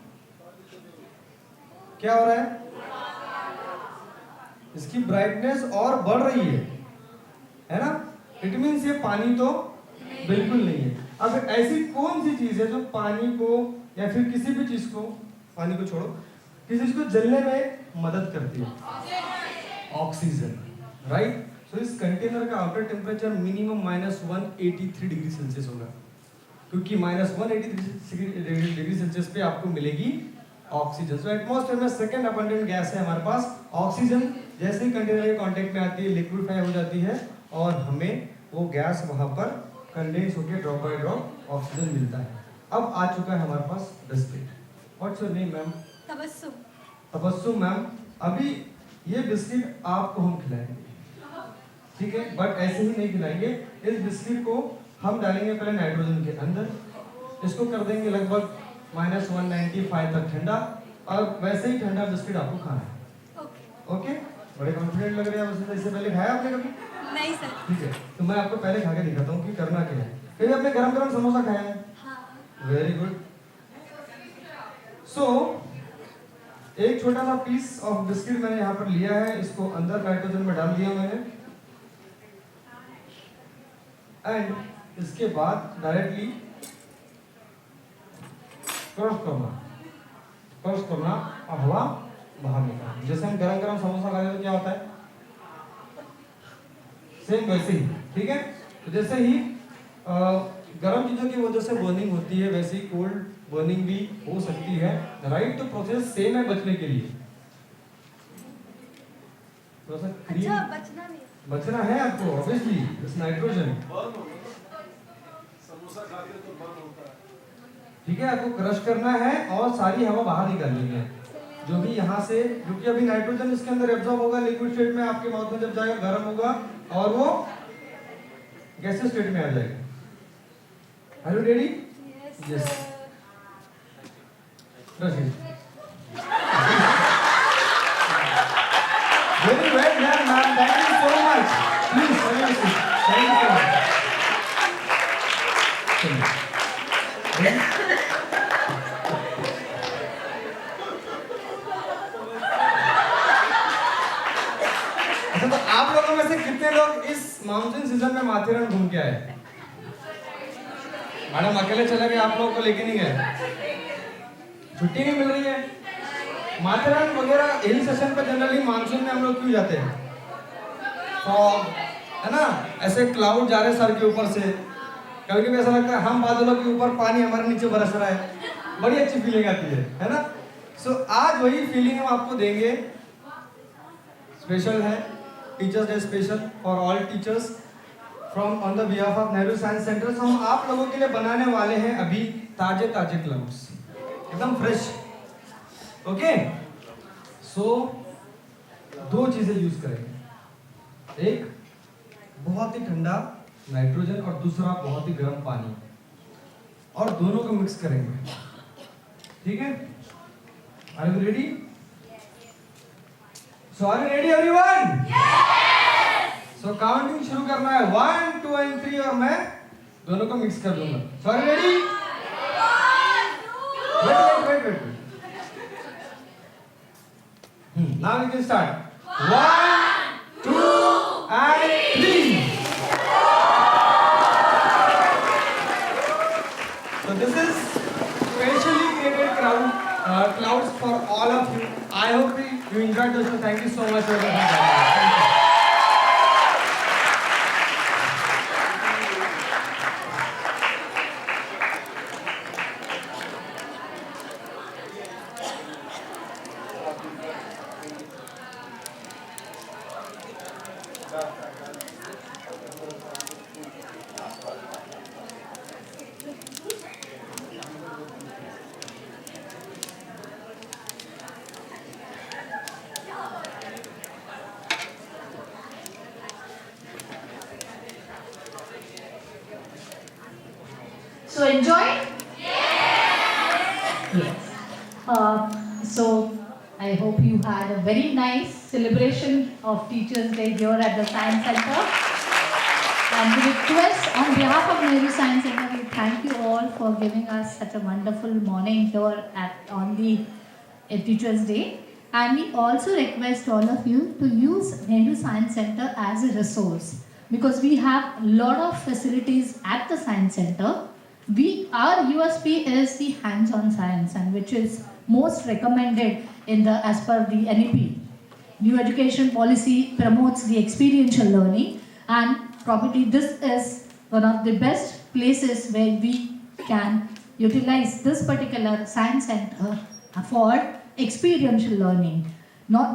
क्या हो रहा है? इसकी ब्राइटनेस और बढ़ रही है ना? इट मीन्स ये पानी तो बिल्कुल नहीं है। अब ऐसी कौन सी चीज है जो पानी को या फिर किसी भी चीज को, पानी को छोड़ो, किसी चीज को जलने में मदद करती है? Oxygen, right? सो इस कंटेनर का outer temperature minimum -183 degree Celsius होगा, क्योंकि -183 डिग्री सेल्सियस पे आपको मिलेगी ऑक्सीजन। सो एटमॉस्फेयर में सेकंड अबंडेंट गैस है हमारे पास ऑक्सीजन। जैसे ही कंटेनर के कांटेक्ट में आती है, लिक्विफाई हो जाती है और हमें वो गैस वहां पर कंडेंस होकर ड्रॉप बाय ड्रॉप ऑक्सीजन मिलता है। अब आ चुका है हमारे पास biscuit. What's your name ma'am? Tabassum. Tabassum ma'am, अभी ये बिस्किट आपको हम खिलाएंगे, ठीक है? बट ऐसे ही नहीं खिलाएंगे। इस बिस्किट को हम डालेंगे पहले नाइट्रोजन के अंदर, इसको कर देंगे लगभग -195 तक ठंडा, और वैसे ही ठंडा बिस्किट आपको खाना है। ओके? बड़े कॉन्फिडेंट लग रहे हैं आप। इससे पहले खाया आपने कभी? नहीं सर। ठीक है, तो मैं आपको पहले खा के दिखाता हूँ कि करना क्या है। कभी आपने गरम गरम समोसा खाया है? हाँ। Very good. सो एक छोटा सा पीस ऑफ बिस्किट मैंने यहाँ पर लिया है, इसको अंदर नाइट्रोजन में डाल दिया मैंने, एंड इसके बाद डायरेक्टली क्रश करना और हवा बाहर निकालना। जैसे हम गरम गरम समोसा खाते हैं तो क्या होता है? सेम वैसे ही, ठीक है? तो जैसे ही गरम चीजों की वजह से बर्निंग होती है, वैसे ही कोल्ड बर्निंग भी हो सकती है, राइट? तो प्रोसेस सेम है बचने के लिए। थोड़ा सा क्रीम अच्छा, बचना नहीं। बचना है आपको, ऑब्वियसली इट्स नाइट्रोजन, समोसा खाते तो बंद होता है। ठीक है? आपको क्रश करना है और सारी हवा बाहर निकालनी है, जो भी यहाँ से, क्योंकि अभी नाइट्रोजन इसके अंदर एब्जॉर्ब होगा लिक्विड स्टेट में, आपके माउथ में जब जाएगा गर्म होगा और वो गैसियस स्टेट में आ जाएगा। Are you ready? Yes. Very well ma'am, thank you so much. Please thank you so much. अच्छा, तो आप लोगों में से कितने लोग इस मानसून सीजन में माथेरन घूम के आए? मैडम अकेले चले गए, आप लोगों को लेके नहीं गए? छुट्टी नहीं मिल रही है? माथेरन वगैरह हिल स्टेशन पर जनरली मानसून में हम लोग क्यों जाते हैं? फॉग है ना, ऐसे क्लाउड जा रहे सर के ऊपर से, कभी कभी ऐसा लगता है हम बादलों के ऊपर, पानी हमारे नीचे बरस रहा है, बड़ी अच्छी फीलिंग आती है ना? सो आज वही फीलिंग हम आपको देंगे। स्पेशल है teachers day, special for all teachers from on the behalf of Nehru science centre. हम आप लोगों के लिए बनाने वाले हैं अभी ताजे ताजे क्लाउड्स, एकदम फ्रेश। ओके? सो दो चीजें यूज करेंगे, एक बहुत ही ठंडा नाइट्रोजन और दूसरा बहुत ही गर्म पानी, और दोनों को मिक्स करेंगे, ठीक है? Are you ready? So are you ready everyone? So counting शुरू करना है, 1 2 एंड 3, और मैं दोनों को मिक्स कर दूंगा। So are you ready? Wait. Now we can start. 1, 2, and 3. So this is specially created clouds for all of you. I hope you enjoyed this. So thank you so much for your time. Thank you. So enjoy? Yes. So I hope you had a very nice celebration of Teachers' Day here at the Science Center. And we request on behalf of Nehru Science Center, we thank you all for giving us such a wonderful morning here on the Teachers' Day. And we also request all of you to use Nehru Science Center as a resource, because we have a lot of facilities at the Science Center. Our USP is the hands-on science, and which is most recommended as per the NEP. New education policy promotes the experiential learning, and probably this is one of the best places where we can utilize this particular science center for experiential learning.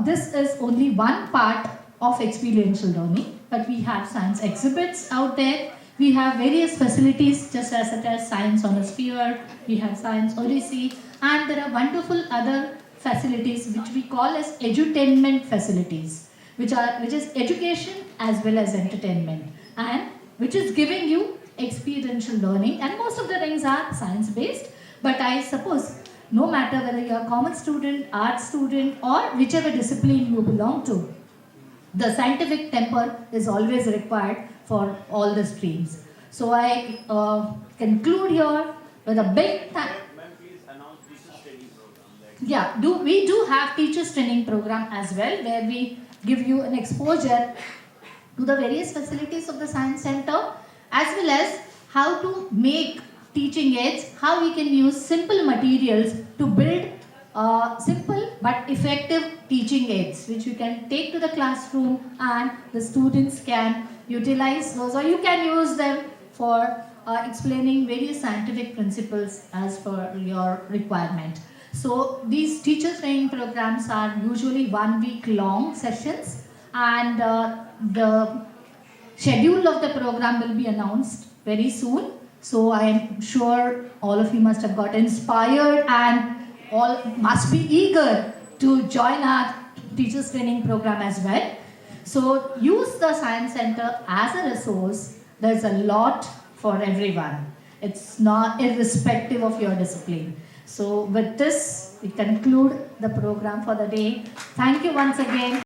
This is only one part of experiential learning, but we have science exhibits out there. We have various facilities such as Science on a Sphere, we have Science Odyssey, and there are wonderful other facilities which we call as edutainment facilities, which is education as well as entertainment, and which is giving you experiential learning, and most of the things are science based. But I suppose no matter whether you are a commerce student, arts student, or whichever discipline you belong to, the scientific temper is always required for all the streams. So I conclude here with a big thank. Ma'am, please announce teachers training program. Yeah, we do have teachers training program as well, where we give you an exposure to the various facilities of the Science Center, as well as how to make teaching aids, how we can use simple materials to build simple but effective teaching aids, which you can take to the classroom and the students can utilize those, or you can use them for explaining various scientific principles as per your requirement. So these teacher training programs are usually 1 week long sessions, and the schedule of the program will be announced very soon. So I am sure all of you must have got inspired and all must be eager to join our teachers training program as well. So use the Science Center as a resource. There's a lot for everyone. It's not irrespective of your discipline. So with this, we conclude the program for the day. Thank you once again.